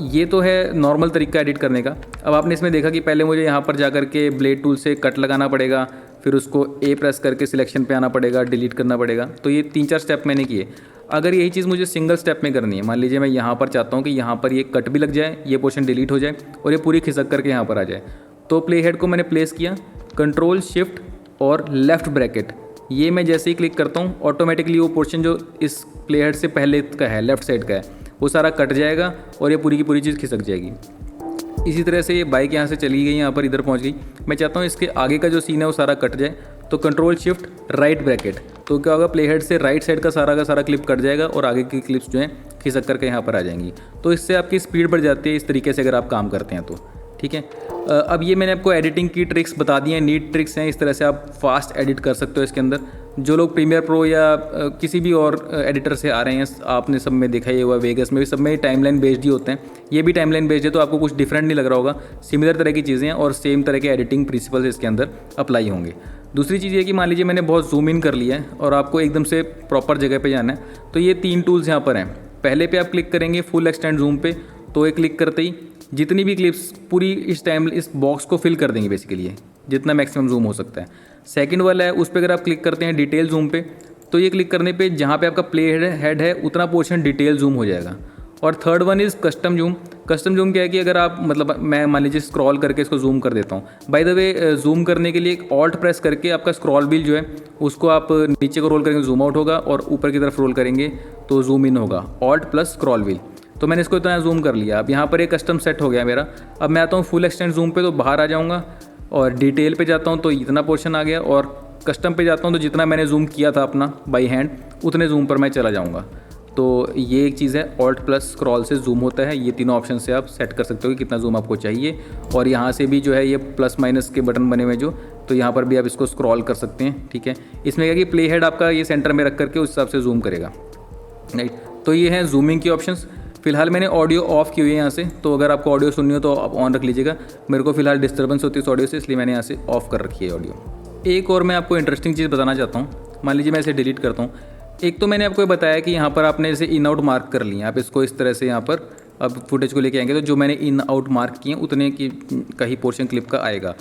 ये तो है नॉर्मल तरीका एडिट करने का। अब आपने इसमें देखा कि पहले मुझे यहाँ पर जा कर के ब्लेड टूल से कट लगाना पड़ेगा, फिर उसको ए प्रेस करके सिलेक्शन पे आना पड़ेगा, डिलीट करना पड़ेगा। तो ये 3-4 स्टेप मैंने किए। अगर यही चीज़ मुझे सिंगल स्टेप में करनी है, मान लीजिए मैं यहाँ पर चाहता हूँ कि यहाँ पर ये कट भी लग जाए, ये पोर्शन डिलीट हो जाए और ये पूरी खिसक करके यहाँ पर आ जाए, तो प्ले हेड को मैंने प्लेस किया, कंट्रोल शिफ्ट और लेफ़्ट ब्रैकेट, ये मैं जैसे ही क्लिक करता हूँ ऑटोमेटिकली वो पोर्शन जो इस प्ले हेड से पहले का है, लेफ़्ट साइड का है, वो सारा कट जाएगा और ये पूरी की पूरी चीज़ खिसक जाएगी। इसी तरह से ये बाइक यहाँ से चली गई, यहाँ पर इधर पहुँच गई। मैं चाहता हूँ इसके आगे का जो सीन है वो सारा कट जाए, तो कंट्रोल शिफ्ट राइट ब्रैकेट, तो क्या होगा, प्ले हेड से राइट साइड का सारा क्लिप कट जाएगा और आगे की क्लिप्स जो हैं खिसक करके यहाँ पर आ जाएंगी। तो इससे आपकी स्पीड बढ़ जाती है इस तरीके से अगर आप काम करते हैं तो। ठीक है, अब ये मैंने आपको एडिटिंग की ट्रिक्स बता दी हैं, नीट ट्रिक्स हैं, इस तरह से आप फास्ट एडिट कर सकते हो इसके अंदर। जो लोग प्रीमियर प्रो या किसी भी और एडिटर से आ रहे हैं, आपने सब में देखा ही हुआ, वेगस में भी सब में टाइमलाइन बेस्ड ही होते हैं, ये भी टाइमलाइन बेस्ड है, तो आपको कुछ डिफरेंट नहीं लग रहा होगा। सिमिलर तरह की चीज़ें हैं और सेम तरह के एडिटिंग प्रिंसिपल्स इसके अंदर अप्लाई होंगे। दूसरी चीज़ ये कि मान लीजिए मैंने बहुत जूम इन कर लिया है और आपको एकदम से प्रॉपर जगह पे जाना है, तो ये 3 टूल्स यहाँ पर हैं। पहले पे आप क्लिक करेंगे फुल एक्सटेंड जूम पे, तो ये क्लिक करते ही जितनी भी क्लिप्स पूरी इस बॉक्स को फिल कर देंगे बेसिकली, जितना मैक्सिमम जूम हो सकता है। सेकंड वाला है, उस पर अगर आप क्लिक करते हैं डिटेल जूम पे, तो ये क्लिक करने पे जहाँ पे आपका प्ले हेड है उतना पोर्शन डिटेल जूम हो जाएगा। और third one is custom zoom. Custom zoom क्या है कि अगर आप मतलब मैं मान लीजिए स्क्रॉल करके इसको जूम कर देता हूँ। बाय द वे जूम करने के लिए एक ऑल्ट प्रेस करके आपका स्क्रॉल व्हील जो है उसको आप नीचे को रोल करेंगे जूम आउट होगा, और ऊपर की तरफ रोल करेंगे तो जूम इन होगा, ऑल्ट प्लस स्क्रॉल व्हील। तो मैंने इसको इतना जूम कर लिया। अब यहाँ पर एक कस्टम सेट हो गया मेरा। अब मैं आता हूँ फुल एक्सटेंड जूम पे, तो बाहर आ जाऊँगा और डिटेल पे जाता हूँ तो इतना पोर्शन आ गया, और कस्टम पे जाता हूँ तो जितना मैंने जूम किया था अपना बाई हैंड उतने जूम पर मैं चला जाऊँगा। तो ये एक चीज़ है, ऑल्ट प्लस स्क्रॉल से जूम होता है। ये तीनों ऑप्शन से आप सेट कर सकते हो कि कितना जूम आपको चाहिए। और यहाँ से भी जो है ये प्लस माइनस के बटन बने हुए जो, तो यहाँ पर भी आप इसको स्क्रॉल कर सकते हैं, ठीक है। इसमें क्या कि प्ले हेड आपका ये सेंटर में रख करके उस हिसाब से जूम करेगा, राइट। तो ये है जूमिंग की ऑप्शंस। फिलहाल मैंने ऑडियो ऑफ की हुई है यहाँ से, तो अगर आपको ऑडियो सुननी हो तो आप ऑन रख लीजिएगा। मेरे को फिलहाल डिस्टर्बेंस होती है इस ऑडियो से, इसलिए मैंने यहाँ से ऑफ कर रखी है ऑडियो। एक और मैं आपको इंटरेस्टिंग चीज़ बताना चाहता हूँ। मान लीजिए मैं इसे डिलीट करता हूँ। एक तो मैंने आपको बताया कि यहाँ पर आपने जैसे इन आउट मार्क कर लिए, आप इसको इस तरह से यहाँ पर अब फुटेज को लेके आएंगे तो जो मैंने इन आउट मार्क किए उतने की का ही पोर्शन क्लिप का आएगा।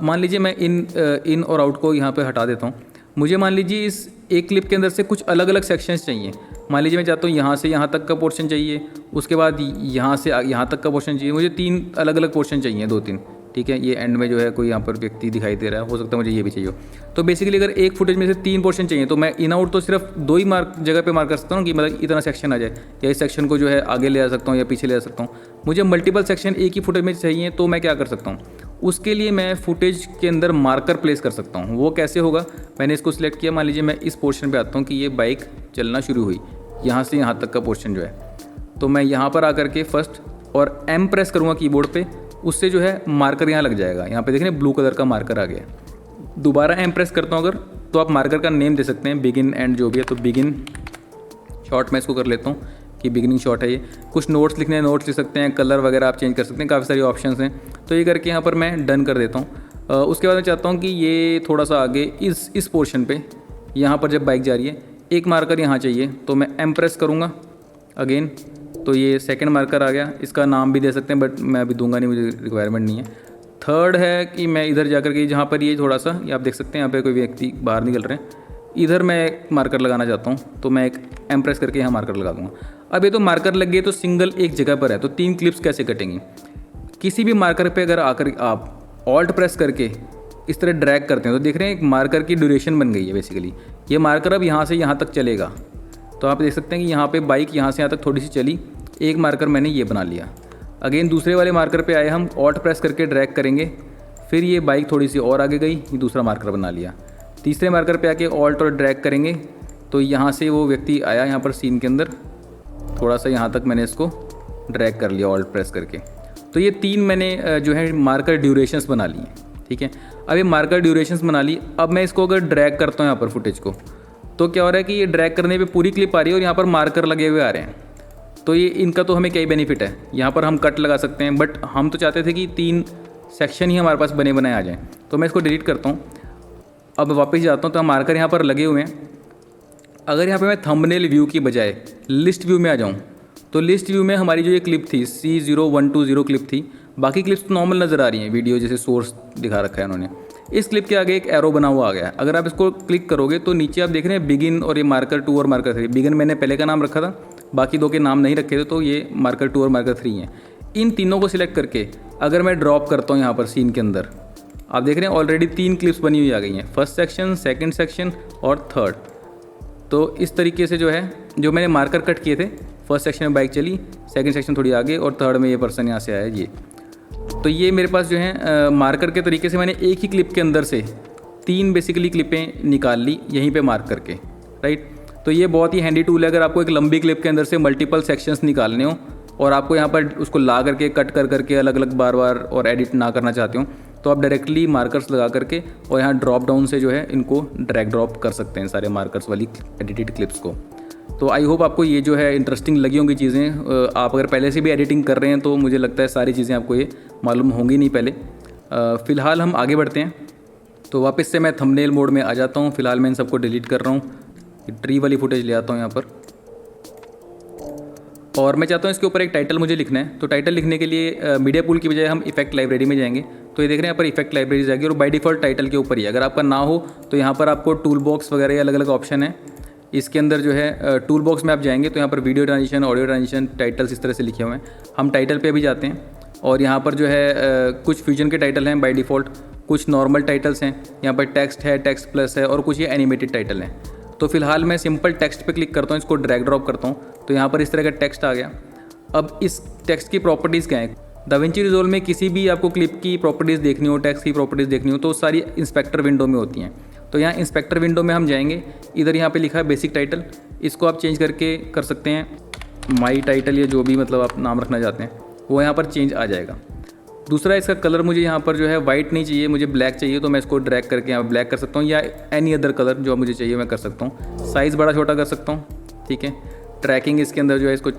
मान लीजिए मैं इन और आउट को यहाँ पर हटा देता हूँ। मुझे मान लीजिए इस एक क्लिप के अंदर से कुछ अलग अलग सेक्शंस चाहिए। मान लीजिए मैं चाहता हूँ यहाँ से यहाँ तक का पोर्शन चाहिए, उसके बाद यहाँ से यहाँ तक का पोर्शन चाहिए। मुझे 3 अलग अलग पोर्शन चाहिए, 2-3, ठीक है। ये एंड में जो है कोई यहाँ पर व्यक्ति दिखाई दे रहा है, हो सकता है मुझे ये भी चाहिए हो। तो बेसिकली अगर एक फुटेज में से 3 पोर्शन चाहिए तो मैं इन आउट तो सिर्फ 2 ही जगह पे मार्क कर सकता हूँ कि मतलब इतना सेक्शन आ जाए, या इस सेक्शन को जो है आगे ले आ सकता हूँ या पीछे ले आ सकता हूँ। मुझे मल्टीपल सेक्शन एक ही फुटेज में चाहिए, तो मैं क्या कर सकता हूँ, उसके लिए मैं फुटेज के अंदर मार्कर प्लेस कर सकता हूँ। वो कैसे होगा, मैंने इसको सिलेक्ट किया। मान लीजिए मैं इस पोर्शन पे आता हूँ कि ये बाइक चलना शुरू हुई, यहाँ से यहाँ तक का पोर्शन जो है, तो मैं यहाँ पर आकर के फर्स्ट और M प्रेस करूँगा कीबोर्ड पे, उससे जो है मार्कर यहाँ लग जाएगा। यहाँ पे देख रहे हैं ब्लू कलर का मार्कर आ गया। दोबारा M प्रेस करता हूँ अगर, तो आप मार्कर का नेम दे सकते हैं, बिगिन एंड जो भी है। तो बिगिन शॉट मैं इसको कर लेता हूँ कि बिगिनिंग शॉट है ये। कुछ नोट्स लिखने हैं, नोट्स लिख सकते हैं, कलर वगैरह आप चेंज कर सकते हैं, काफ़ी सारी ऑप्शंस हैं। तो ये करके यहाँ पर मैं डन कर देता हूँ। उसके बाद मैं चाहता हूँ कि ये थोड़ा सा आगे इस पोर्शन पे, यहाँ पर जब बाइक जा रही है, एक मार्कर यहाँ चाहिए, तो मैं M प्रेस करूँगा अगेन, तो ये सेकंड मार्कर आ गया। इसका नाम भी दे सकते हैं बट मैं अभी दूंगा नहीं, मुझे रिक्वायरमेंट नहीं है। थर्ड है कि मैं इधर जाकर के जहाँ पर ये थोड़ा सा, ये आप देख सकते हैं यहाँ पे कोई व्यक्ति बाहर निकल रहे हैं, इधर मैं एक मार्कर लगाना चाहता हूँ, तो मैं एक M प्रेस करके यहाँ मार्कर लगा दूँगा। अब ये तो मार्कर लग गए, तो सिंगल एक जगह पर है, तो 3 क्लिप्स कैसे कटेंगी। किसी भी मार्कर पे अगर आकर आप ऑल्ट प्रेस करके इस तरह ड्रैग करते हैं तो देख रहे हैं एक मार्कर की ड्यूरेशन बन गई है। बेसिकली ये मार्कर अब यहाँ से यहाँ तक चलेगा, तो आप देख सकते हैं कि यहाँ पे बाइक यहाँ से यहाँ तक थोड़ी सी चली, एक मार्कर मैंने ये बना लिया। अगेन दूसरे वाले मार्कर पे आए, हम ऑल्ट प्रेस करके ड्रैग करेंगे, फिर ये बाइक थोड़ी सी और आगे गई, ये दूसरा मार्कर बना लिया। तीसरे मार्कर पे आके ऑल्ट और ड्रैग करेंगे, तो यहाँ से वो व्यक्ति आया यहाँ पर सीन के अंदर, थोड़ा सा यहाँ तक मैंने इसको ड्रैग कर लिया ऑल्ट प्रेस करके। तो ये 3 मैंने जो है मार्कर ड्यूरेशंस बना ली, ठीक है। अब ये मार्कर ड्यूरेशंस बना ली। अब मैं इसको अगर ड्रैग करता हूँ यहाँ पर फुटेज को, तो क्या हो रहा है कि ये ड्रैग करने पे पूरी क्लिप आ रही है और यहाँ पर मार्कर लगे हुए आ रहे हैं। तो ये इनका तो हमें क्या ही बेनिफिट है, यहाँ पर हम कट लगा सकते हैं, बट हम तो चाहते थे कि 3 सेक्शन ही हमारे पास बने बनाए आ जाएँ। तो मैं इसको डिलीट करता हूँ। अब वापस जाता हूँ, तो मार्कर यहाँ पर लगे हुए हैं। अगर यहाँ पे मैं थंबनेल व्यू की बजाय लिस्ट व्यू में आ जाऊँ, तो लिस्ट व्यू में हमारी जो ये क्लिप थी C0120 क्लिप थी, बाकी क्लिप्स तो नॉर्मल नज़र आ रही हैं, वीडियो जैसे सोर्स दिखा रखा है उन्होंने। इस क्लिप के आगे एक एरो बना हुआ आ गया है। अगर आप इसको क्लिक करोगे तो नीचे आप देख रहे हैं बिगिन और ये मार्कर 2 और मार्कर 3। बिगिन मैंने पहले का नाम रखा था, बाकी 2 के नाम नहीं रखे थे, तो ये मार्कर 2 और मार्कर 3 हैं। इन तीनों को सिलेक्ट करके अगर मैं ड्रॉप करता हूँ यहाँ पर सीन के अंदर, आप देख रहे हैं ऑलरेडी 3 क्लिप्स बनी हुई आ गई हैं, फर्स्ट सेक्शन, सेकेंड सेक्शन और थर्ड। तो इस तरीके से जो है, जो मैंने मार्कर कट किए थे, फर्स्ट सेक्शन में बाइक चली, सेकंड सेक्शन थोड़ी आगे और थर्ड में ये पर्सन यहाँ से आया ये। तो ये मेरे पास जो है मार्कर के तरीके से मैंने एक ही क्लिप के अंदर से 3 बेसिकली क्लिपें निकाल ली यहीं पे मार्क करके, राइट। तो ये बहुत ही हैंडी टूल है अगर आपको एक लंबी क्लिप के अंदर से मल्टीपल सेक्शंस निकालने हो और आपको यहाँ पर उसको ला करके कट कर करके अलग अलग बार बार और एडिट ना करना चाहते हो, तो आप डायरेक्टली मार्कर्स लगा करके और यहाँ ड्रॉप डाउन से जो है इनको ड्रैग ड्रॉप कर सकते हैं सारे मार्कर्स वाली एडिटेड क्लिप्स को। तो आई होप आपको ये जो है इंटरेस्टिंग लगी होंगी चीज़ें। आप अगर पहले से भी एडिटिंग कर रहे हैं तो मुझे लगता है सारी चीज़ें आपको ये मालूम होंगी नहीं पहले। फ़िलहाल हम आगे बढ़ते हैं। तो वापस से मैं थंबनेल मोड में आ जाता हूँ। फ़िलहाल मैं इन सबको डिलीट कर रहा हूँ, ट्री वाली फुटेज ले आता हूँ यहाँ पर, और मैं चाहता हूँ इसके ऊपर एक टाइटल मुझे लिखना है। तो टाइटल लिखने के लिए मीडिया पूल की बजाय हम इफेक्ट लाइब्रेरी में जाएंगे। तो ये देख रहे हैं यहाँ पर इफेक्ट लाइब्रेरी जाएगी और बाय डिफ़ॉल्ट टाइटल के ऊपर ही, अगर आपका ना हो तो यहाँ पर आपको टूल बॉक्स वगैरह अलग अलग ऑप्शन है, इसके अंदर जो है टूल बॉक्स में आप जाएंगे तो यहाँ पर video transition, audio transition, titles इस तरह से लिखे हुए हैं। हम टाइटल पे भी जाते हैं और यहाँ पर जो है कुछ फ्यूजन के टाइटल हैं बाय डिफ़ॉल्ट, कुछ नॉर्मल टाइटल्स हैं, यहाँ पर टेक्स्ट है, टेक्स्ट प्लस है और कुछ ये एनिमेटेड टाइटल हैं। तो फिलहाल मैं सिंपल टेक्स्ट पे क्लिक करता हूँ, इसको ड्रैग ड्रॉप करता हूँ तो यहाँ पर इस तरह का टेक्स्ट आ गया। अब इस टेक्स्ट की प्रॉपर्टीज़ क्या हैं? दाविंची रिजॉल्व में किसी भी आपको क्लिप की प्रॉपर्टीज़ देखनी हो, टेक्स्ट की प्रॉपर्टीज़ देखनी हो तो सारी इंस्पेक्टर विंडो में होती हैं। तो यहाँ इंस्पेक्टर विंडो में हम जाएंगे, इधर यहाँ पे लिखा है बेसिक टाइटल, इसको आप चेंज करके कर सकते हैं माई टाइटल या जो भी मतलब आप नाम रखना चाहते हैं वो यहाँ पर चेंज आ जाएगा। दूसरा, इसका कलर मुझे यहाँ पर जो है वाइट नहीं चाहिए, मुझे ब्लैक चाहिए, तो मैं इसको ड्रैग करके यहाँ ब्लैक कर सकता हूँ या एनी अदर कलर जो मुझे चाहिए मैं कर सकता हूँ। साइज़ बड़ा छोटा कर सकता हूँ, ठीक है। ट्रैकिंग इसके अंदर जो है इसको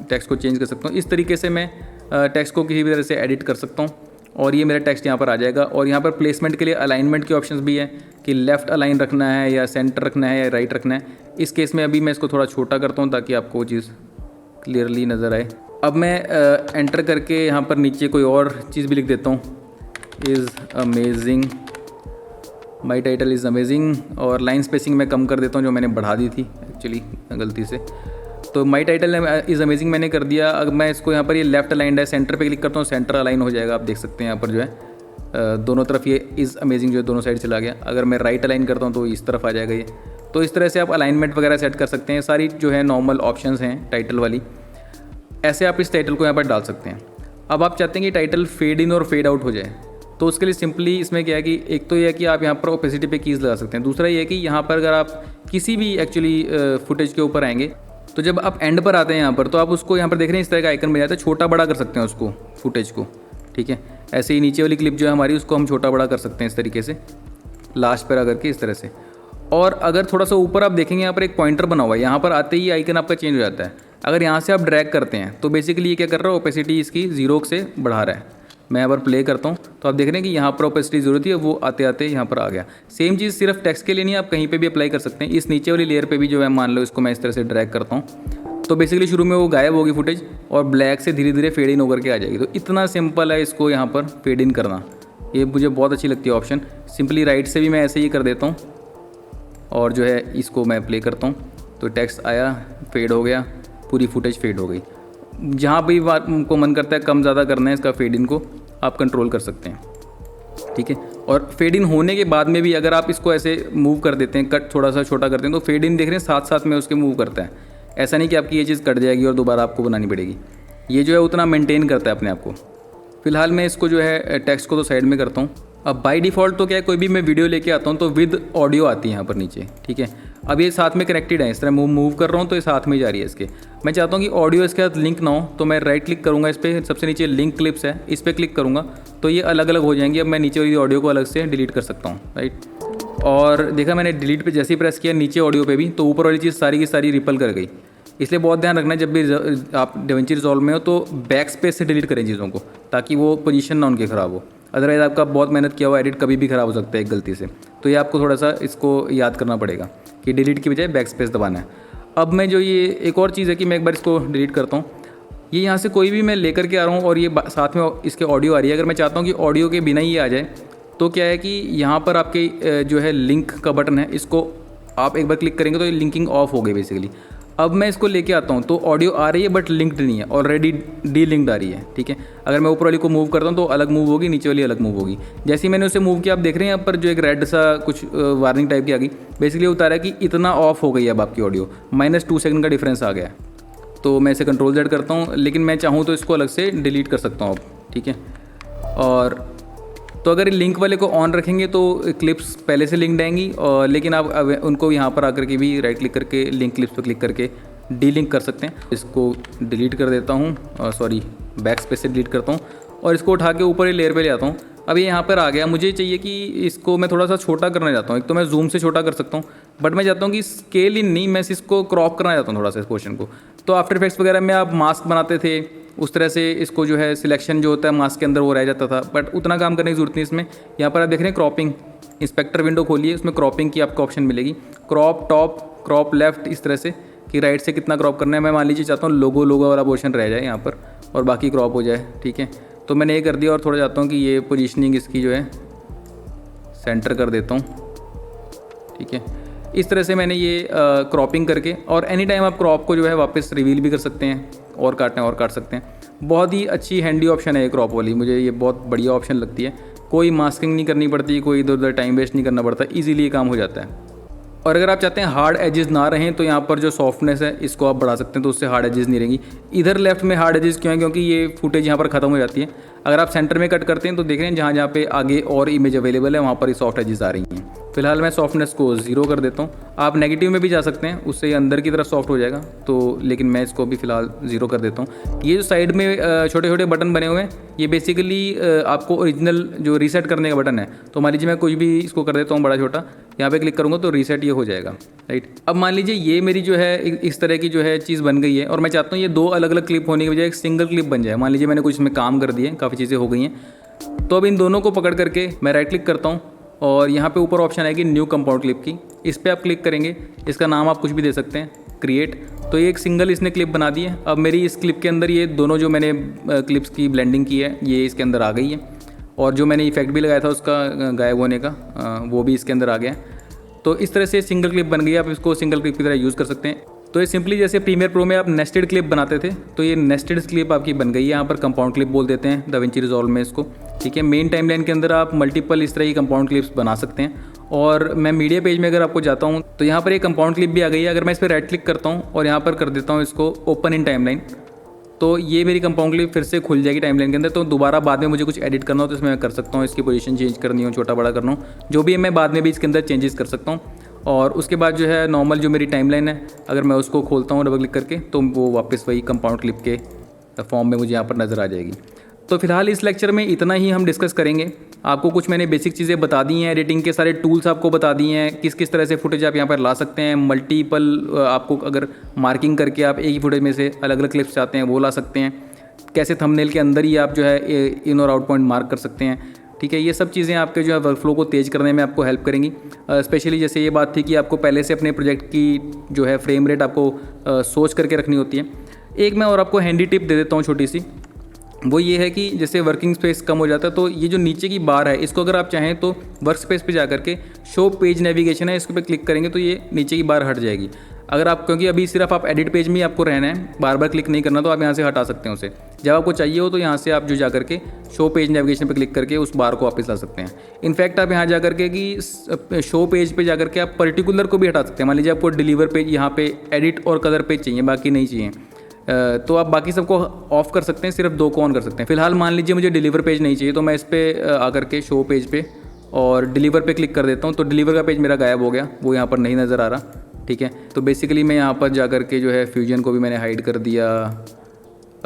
टेक्स्ट को चेंज कर सकता हूँ। इस तरीके से मैं टेक्स्ट को किसी भी तरह से एडिट कर सकता हूँ और ये मेरा टेक्स्ट यहाँ पर आ जाएगा। और यहाँ पर प्लेसमेंट के लिए अलाइनमेंट के ऑप्शंस भी है कि लेफ़्ट अलाइन रखना है या सेंटर रखना है या राइट रखना है। इस केस में अभी मैं इसको थोड़ा छोटा करता हूँ ताकि आपको वो चीज़ क्लियरली नज़र आए। अब मैं एंटर करके यहाँ पर नीचे कोई और चीज़ भी लिख देता हूँ, is amazing, my title is amazing. और लाइन स्पेसिंग मैं कम कर देता हूँ जो मैंने बढ़ा दी थी एक्चुअली गलती से। तो माई टाइटल इज़ अमेजिंग मैंने कर दिया। अब मैं इसको यहाँ पर ये लेफ़्ट अलाइंड है, सेंटर पे क्लिक करता हूँ, सेंटर अलाइन हो जाएगा। आप देख सकते हैं यहाँ पर जो है दोनों तरफ ये इज़ अमेजिंग जो है दोनों साइड चला गया। अगर मैं राइट अलाइन करता हूँ तो इस तरफ आ जाएगा ये। तो इस तरह से आप अलाइनमेंट वगैरह सेट कर सकते हैं। सारी जो है नॉर्मल ऑप्शंस हैं टाइटल वाली, ऐसे आप इस टाइटल को यहाँ पर डाल सकते हैं। अब आप चाहते हैं कि टाइटल फेड इन और फेड आउट हो जाए, तो उसके लिए सिंपली इसमें क्या है कि एक तो यह है कि आप यहाँ पर ओपेसिटी पे कीज़ लगा सकते हैं। दूसरा ये है कि यहाँ पर अगर आप किसी भी एक्चुअली फुटेज के ऊपर आएंगे तो जब आप एंड पर आते हैं यहाँ पर तो आप उसको यहाँ पर देख रहे हैं इस तरह का आइकन बन जाता है, छोटा बड़ा कर सकते हैं उसको फुटेज को, ठीक है। ऐसे ही नीचे वाली क्लिप जो है हमारी उसको हम छोटा बड़ा कर सकते हैं इस तरीके से, लास्ट पर आकर के इस तरह से। और अगर थोड़ा सा ऊपर आप देखेंगे यहाँ पर एक पॉइंटर बना हुआ है, यहाँ पर आते ही आइकन आपका चेंज हो जाता है। अगर यहाँ से आप ड्रैग करते हैं तो बेसिकली ये क्या कर रहा है, ओपेसिटी इसकी 0 से बढ़ा रहा है। मैं यहाँ पर प्ले करता हूँ तो आप देख रहे हैं कि यहाँ पर ओपेसिटी 0 थी, वो आते आते यहाँ पर आ गया। सेम चीज़ सिर्फ टेक्स्ट के लिए नहीं, आप कहीं पे भी अप्लाई कर सकते हैं। इस नीचे वाली लेयर पे भी जो है मान लो इसको मैं इस तरह से ड्रैग करता हूँ तो बेसिकली शुरू में वो गायब होगी फुटेज और ब्लैक से धीरे धीरे फेड इन होकर के आ जाएगी। तो इतना सिंपल है इसको यहाँ पर फेड इन करना, ये मुझे बहुत अच्छी लगती है ऑप्शन। सिंपली राइट से भी मैं ऐसे ही कर देता हूँ और जो है इसको मैं प्ले करता हूँ तो टेक्स्ट आया, फेड हो गया, पूरी फुटेज फेड हो गई। जहाँ भी आपको मन करता है कम ज़्यादा करना है इसका फेड इन को, आप कंट्रोल कर सकते हैं, ठीक है। और फेड इन होने के बाद में भी अगर आप इसको ऐसे मूव कर देते हैं, कट थोड़ा सा छोटा करते हैं तो फेड इन देख रहे हैं साथ साथ में उसके मूव करता है। ऐसा नहीं कि आपकी ये चीज़ कट जाएगी और दोबारा आपको बनानी पड़ेगी, ये जो है उतना मेंटेन करता है अपने आप को। फिलहाल मैं इसको जो है टेक्स्ट को तो साइड में करता हूँ। अब बाय डिफ़ॉल्ट तो क्या है, कोई भी मैं वीडियो लेके आता हूँ तो विद ऑडियो आती है यहाँ पर नीचे, ठीक है। अब ये साथ में कनेक्टेड है, इस तरह मूव कर रहा हूँ तो ये साथ में जा रही है इसके। मैं चाहता हूँ कि ऑडियो इसके साथ लिंक ना हो तो मैं राइट क्लिक करूँगा इस पर, सबसे नीचे लिंक क्लिप्स है, इस पर क्लिक करूँगा तो ये अलग अलग हो जाएंगी। अब मैं नीचे वाली ऑडियो को अलग से डिलीट कर सकता हूँ, राइट। और देखा मैंने डिलीट पे जैसे ही प्रेस किया नीचे ऑडियो पे भी, तो ऊपर वाली चीज़ सारी की सारी रिपल कर गई। इसलिए बहुत ध्यान रखना है जब भी आप डेविंची रिजॉल्व में हो तो बैक स्पेस से डिलीट करें चीज़ों को, ताकि वो पोजीशन ना उनकी ख़राब हो। अदरवाइज़ आपका बहुत मेहनत किया हुआ एडिट कभी भी ख़राब हो सकता है एक गलती से। तो ये आपको थोड़ा सा इसको याद करना पड़ेगा कि डिलीट की बजाय बैक स्पेस दबाना है। अब मैं जो ये एक और चीज़ है कि मैं एक बार इसको डिलीट करता हूँ, ये यहाँ से कोई भी मैं लेकर के आ रहा हूँ और ये साथ में इसके ऑडियो आ रही है। अगर मैं चाहता हूँ कि ऑडियो के बिना ही आ जाए तो क्या है कि यहाँ पर आपके जो है लिंक का बटन है, इसको आप एक बार क्लिक करेंगे तो ये लिंकिंग ऑफ हो गई बेसिकली। अब मैं इसको लेके आता हूँ तो ऑडियो आ रही है बट लिंक्ड नहीं है, ऑलरेडी डी लिंक्ड आ रही है, ठीक है। अगर मैं ऊपर वाली को मूव करता हूँ तो अलग मूव होगी, नीचे वाली अलग मूव होगी। जैसे ही मैंने उसे मूव किया आप देख रहे हैं यहाँ पर जो एक रेड सा कुछ वार्निंग टाइप की आ गई, बेसिकली बता रहा है कि इतना ऑफ हो गई है अब आपकी ऑडियो, -2 सेकंड का डिफरेंस आ गया। तो मैं इसे कंट्रोल Z करता हूँ, लेकिन मैं चाहूँ तो इसको अलग से डिलीट कर सकता हूँ अब, ठीक है। और तो अगर लिंक वाले को ऑन रखेंगे तो क्लिप्स पहले से लिंक्ड आएंगी, और लेकिन आप उनको यहाँ पर आकर के भी राइट क्लिक करके लिंक क्लिप्स पर क्लिक करके डीलिंक कर सकते हैं। इसको डिलीट कर देता हूँ, सॉरी बैक स्पेस से डिलीट करता हूँ और इसको उठा के ऊपर लेयर पे ले आता हूँ। अब ये यहाँ पर आ गया। मुझे चाहिए कि इसको मैं थोड़ा सा छोटा करना चाहता हूँ। एक तो मैं जूम से छोटा कर सकता हूँ, बट मैं चाहता हूँ कि स्केल इन नहीं, मैं इसको क्रॉप करना चाहता हूँ थोड़ा सा इस पोर्शन को। तो आफ्टर इफेक्ट्स वगैरह में आप मास्क बनाते थे, उस तरह से इसको जो है सिलेक्शन जो होता है मास्क के अंदर वो रह जाता था, बट उतना काम करने की जरूरत नहीं इसमें। यहाँ पर आप देख रहे हैं क्रॉपिंग, इंस्पेक्टर विंडो खोलिए, उसमें क्रॉपिंग की आपको ऑप्शन मिलेगी, क्रॉप टॉप, क्रॉप लेफ्ट, इस तरह से कि राइट से कितना क्रॉप करना है। मैं मान लीजिए चाहता हूँ लोगो वाला पोर्शन रह जाए यहाँ पर और बाकी क्रॉप हो जाए, ठीक है। तो मैंने ये कर दिया और थोड़ा चाहता हूँ कि ये पोजीशनिंग इसकी जो है सेंटर कर देता हूँ, ठीक है। इस तरह से मैंने ये क्रॉपिंग करके, और एनी टाइम आप क्रॉप को जो है वापस रिवील भी कर सकते हैं, और काटना है और काट सकते हैं। बहुत ही अच्छी हैंडी ऑप्शन है ये क्रॉप वाली, मुझे ये बहुत बढ़िया ऑप्शन लगती है। कोई मास्किंग नहीं करनी पड़ती, कोई इधर उधर टाइम वेस्ट नहीं करना पड़ता, ईजिली ये काम हो जाता है। और अगर आप चाहते हैं हार्ड एजेस ना रहें तो यहाँ पर जो सॉफ्टनेस है इसको आप बढ़ा सकते हैं, तो उससे हार्ड एजेस नहीं रहेंगी। इधर लेफ्ट में हार्ड एजेस क्यों है, क्योंकि ये फुटेज यहाँ पर ख़त्म हो जाती है। अगर आप सेंटर में कट करते हैं तो देख रहे हैं जहाँ जहाँ पे आगे और इमेज अवेलेबल है वहाँ पर ही सॉफ्ट एजेस आ रही हैं। फिलहाल मैं सॉफ्टनेस को 0 कर देता हूँ। आप नेगेटिव में भी जा सकते हैं, उससे अंदर की तरफ सॉफ्ट हो जाएगा, तो लेकिन मैं इसको भी फ़िलहाल 0 कर देता हूँ। ये जो साइड में छोटे छोटे बटन बने हुए हैं, ये बेसिकली आपको ओरिजिनल जो रीसेट करने का बटन है। तो मान लीजिए मैं कुछ भी इसको कर देता हूँ बड़ा छोटा, यहाँ पे क्लिक करूँगा तो रीसेट ये हो जाएगा, राइट। अब मान लीजिए ये मेरी जो है इस तरह की जो है चीज़ बन गई है, और मैं चाहता हूँ ये 2 अलग अलग क्लिप होने की बजाय एक सिंगल क्लिप बन जाए। मान लीजिए मैंने कुछ इसमें काम कर दिए, काफ़ी चीज़ें हो गई हैं, तो अब इन दोनों को पकड़ करके मैं राइट क्लिक करता हूँ, और यहाँ पे ऊपर ऑप्शन आएगी न्यू कंपाउंड क्लिप की, इस पर आप क्लिक करेंगे। इसका नाम आप कुछ भी दे सकते हैं, क्रिएट। तो ये एक सिंगल इसने क्लिप बना दी है। अब मेरी इस क्लिप के अंदर ये दोनों जो मैंने क्लिप्स की ब्लेंडिंग की है ये इसके अंदर आ गई है, और जो मैंने इफेक्ट भी लगाया था उसका गायब होने का वो भी इसके अंदर आ गया। तो इस तरह से सिंगल क्लिप बन गई, आप इसको सिंगल क्लिप की तरह यूज़ कर सकते हैं। तो ये सिंपली जैसे प्रीमियर प्रो में आप नेस्टेड क्लिप बनाते थे, तो ये नेस्टेड क्लिप आपकी बन गई है। यहाँ पर कंपाउंड क्लिप बोल देते हैं दाविंची रिजॉल्व में इसको, ठीक है। मेन टाइमलाइन के अंदर आप मल्टीपल इस तरह की कंपाउंड क्लिप्स बना सकते हैं। और मैं मीडिया पेज में अगर आपको जाता हूँ तो यहाँ पर एक कंपाउंड क्लिप भी आ गई है। अगर मैं इस पर राइट क्लिक करता हूँ और यहाँ पर कर देता हूँ इसको ओपन इन टाइमलाइन, तो ये मेरी कंपाउंड क्लिप फिर से खुल जाएगी टाइमलाइन के अंदर। तो दोबारा बाद में मुझे कुछ एडिट करना हो तो इसमें मैं कर सकता हूँ, इसकी पोजीशन चेंज करनी हो, छोटा बड़ा करना हो, जो भी है मैं बाद में भी इसके अंदर चेंजेस कर सकता हूँ। और उसके बाद जो है नॉर्मल जो मेरी टाइमलाइन है, अगर मैं उसको खोलता हूँ डबल क्लिक करके, तो वो वापस वही कंपाउंड क्लिप के फॉर्म में मुझे यहाँ पर नज़र आ जाएगी। तो फिलहाल इस लेक्चर में इतना ही हम डिस्कस करेंगे। आपको कुछ मैंने बेसिक चीज़ें बता दी हैं, एडिटिंग के सारे टूल्स आपको बता दिए हैं, किस किस तरह से फुटेज आप यहाँ पर ला सकते हैं। मल्टीपल आपको अगर मार्किंग करके आप एक ही फुटेज में से अलग अलग क्लिप्स चाहते हैं वो ला सकते हैं। कैसे थंबनेल के अंदर ही आप जो है इन और आउट पॉइंट मार्क कर सकते हैं, ठीक है। ये सब चीज़ें आपके जो है वर्कफ्लो को तेज़ करने में आपको हेल्प करेंगी। स्पेशली जैसे ये बात थी कि आपको पहले से अपने प्रोजेक्ट की जो है फ्रेम रेट आपको सोच करके रखनी होती है। एक मैं और आपको हैंडी टिप दे देता हूँ छोटी सी, वो ये है कि जैसे वर्किंग स्पेस कम हो जाता है तो ये जो नीचे की बार है इसको अगर आप चाहें तो वर्क स्पेस पे जा करके शो पेज नेविगेशन है, इसके पे क्लिक करेंगे तो ये नीचे की बार हट जाएगी। अगर आप, क्योंकि अभी सिर्फ आप एडिट पेज में ही आपको रहना है, बार बार क्लिक नहीं करना, तो आप यहाँ से हटा सकते हैं उसे। जब आपको चाहिए हो तो यहाँ से आप जो जा करके शो पेज नेविगेशन पे क्लिक करके उस बार को वापस ला सकते हैं। इनफैक्ट आप यहाँ जा करके कि शो पेज पे जा करके आप पर्टिकुलर को भी हटा सकते हैं। मान लीजिए आपको डिलीवर पेज यहाँ पे एडिट और कलर पेज चाहिए, बाकी नहीं चाहिए, तो आप बाकी सबको ऑफ कर सकते हैं, सिर्फ 2 को ऑन कर सकते हैं। फिलहाल मान लीजिए मुझे डिलीवर पेज नहीं चाहिए, तो मैं इस पर आकर के शो पेज पे और डिलीवर पे क्लिक कर देता हूँ, तो डिलीवर का पेज मेरा गायब हो गया, वो यहाँ पर नहीं नज़र आ रहा, ठीक है। तो बेसिकली मैं यहाँ पर जा कर के जो है फ्यूजन को भी मैंने हाइड कर दिया,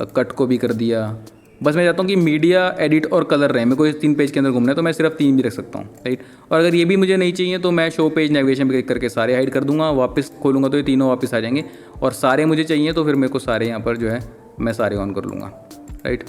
कट को भी कर दिया। बस मैं चाहता हूँ कि मीडिया, एडिट और कलर रहे, मेरे को इस 3 पेज के अंदर घूमना है, तो मैं सिर्फ 3 भी रख सकता हूँ, राइट। और अगर ये भी मुझे नहीं चाहिए तो मैं शो पेज नेविगेशन पे क्लिक करके सारे हाइड कर दूंगा, वापस खोलूँगा तो ये तीनों वापस आ जाएंगे। और सारे मुझे चाहिए तो फिर मेरे को सारे यहाँ पर जो है मैं सारे ऑन कर लूँगा, राइट।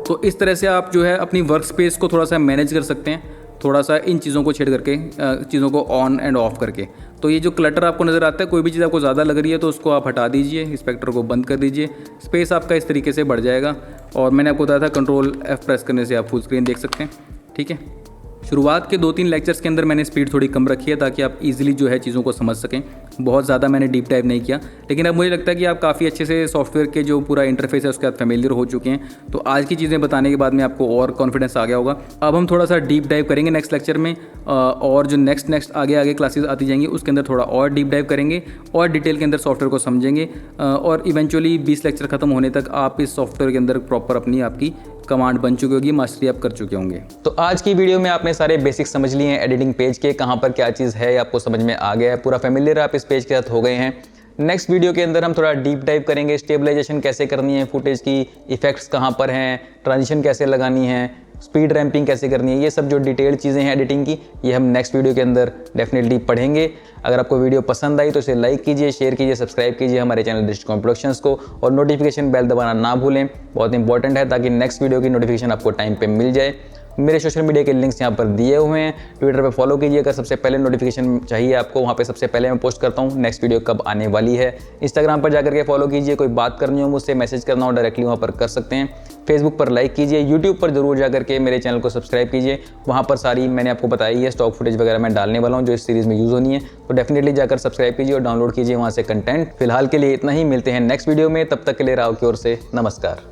तो इस तरह से आप जो है अपनी वर्क स्पेस को थोड़ा सा मैनेज कर सकते हैं, थोड़ा सा इन चीज़ों को छेड़ करके, चीज़ों को ऑन एंड ऑफ करके। तो ये जो क्लटर आपको नज़र आता है, कोई भी चीज़ आपको ज़्यादा लग रही है तो उसको आप हटा दीजिए, स्पेक्टर को बंद कर दीजिए, स्पेस आपका इस तरीके से बढ़ जाएगा। और मैंने आपको बताया था कंट्रोल F प्रेस करने से आप फुल स्क्रीन देख सकते हैं, ठीक है। शुरुआत के 2-3 लेक्चर्स के अंदर मैंने स्पीड थोड़ी कम रखी है ताकि आप इजीली जो है चीज़ों को समझ सकें। बहुत ज़्यादा मैंने डीप डाइव नहीं किया, लेकिन अब मुझे लगता है कि आप काफ़ी अच्छे से सॉफ्टवेयर के जो पूरा इंटरफेस है उसके साथ फेमिलियर हो चुके हैं। तो आज की चीज़ें बताने के बाद में आपको और कॉन्फिडेंस आ गया होगा। अब हम थोड़ा सा डीप डाइव करेंगे नेक्स्ट लेक्चर में, और जो नेक्स्ट आगे क्लासेस आती जाएंगी उसके अंदर थोड़ा और डीप डाइव करेंगे और डिटेल के अंदर सॉफ्टवेयर को समझेंगे। और इवेंचुअली 20 लेक्चर खत्म होने तक आप इस सॉफ्टवेयर के अंदर प्रॉपर अपनी आपकी कमांड बन चुकी होगी, मास्टरी आप कर चुके होंगे। तो आज की वीडियो में आपने सारे बेसिक्स समझ लिए हैं एडिटिंग पेज के, कहाँ पर क्या चीज़ है आपको समझ में आ गया है, पूरा फेमिलियर आप इस पेज के साथ हो गए हैं। नेक्स्ट वीडियो के अंदर हम थोड़ा डीप डाइव करेंगे, स्टेबलाइजेशन कैसे करनी है फुटेज की, इफेक्ट्स कहाँ पर हैं, ट्रांजिशन कैसे लगानी है, स्पीड रैंपिंग कैसे करनी है, ये सब जो डिटेल चीज़ें हैं एडिटिंग की, ये हम नेक्स्ट वीडियो के अंदर डेफिनेटली पढ़ेंगे। अगर आपको वीडियो पसंद आई तो इसे लाइक कीजिए, शेयर कीजिए, सब्सक्राइब कीजिए हमारे चैनल दृष्टिकोण प्रोडक्शंस को, और नोटिफिकेशन बेल दबाना ना भूलें, बहुत इंपॉर्टेंट है, ताकि नेक्स्ट वीडियो की नोटिफिकेशन आपको टाइम पे मिल जाए। मेरे सोशल मीडिया के लिंक्स यहाँ पर दिए हुए हैं। ट्विटर पे फॉलो कीजिए अगर सबसे पहले नोटिफिकेशन चाहिए आपको, वहाँ पे सबसे पहले मैं पोस्ट करता हूँ नेक्स्ट वीडियो कब आने वाली है। इंस्टाग्राम पर जाकर के फॉलो कीजिए, कोई बात करनी हो मुझसे, मैसेज करना हो डायरेक्टली वहाँ पर कर सकते हैं। फेसबुक पर लाइक कीजिए, यूट्यूब पर जरूर जाकर के मेरे चैनल को सब्सक्राइब कीजिए, वहाँ पर सारी मैंने आपको बताई है स्टॉक फुटेज वगैरह मैं डालने वाला हूँ जो इस सीरीज़ में यूज़ होनी है। तो डेफिनेटली जाकर सब्सक्राइब कीजिए और डाउनलोड कीजिए वहाँ से कंटेंट। फिलहाल के लिए इतना ही, मिलते हैं नेक्स्ट वीडियो में, तब तक के लिए राव की ओर से नमस्कार।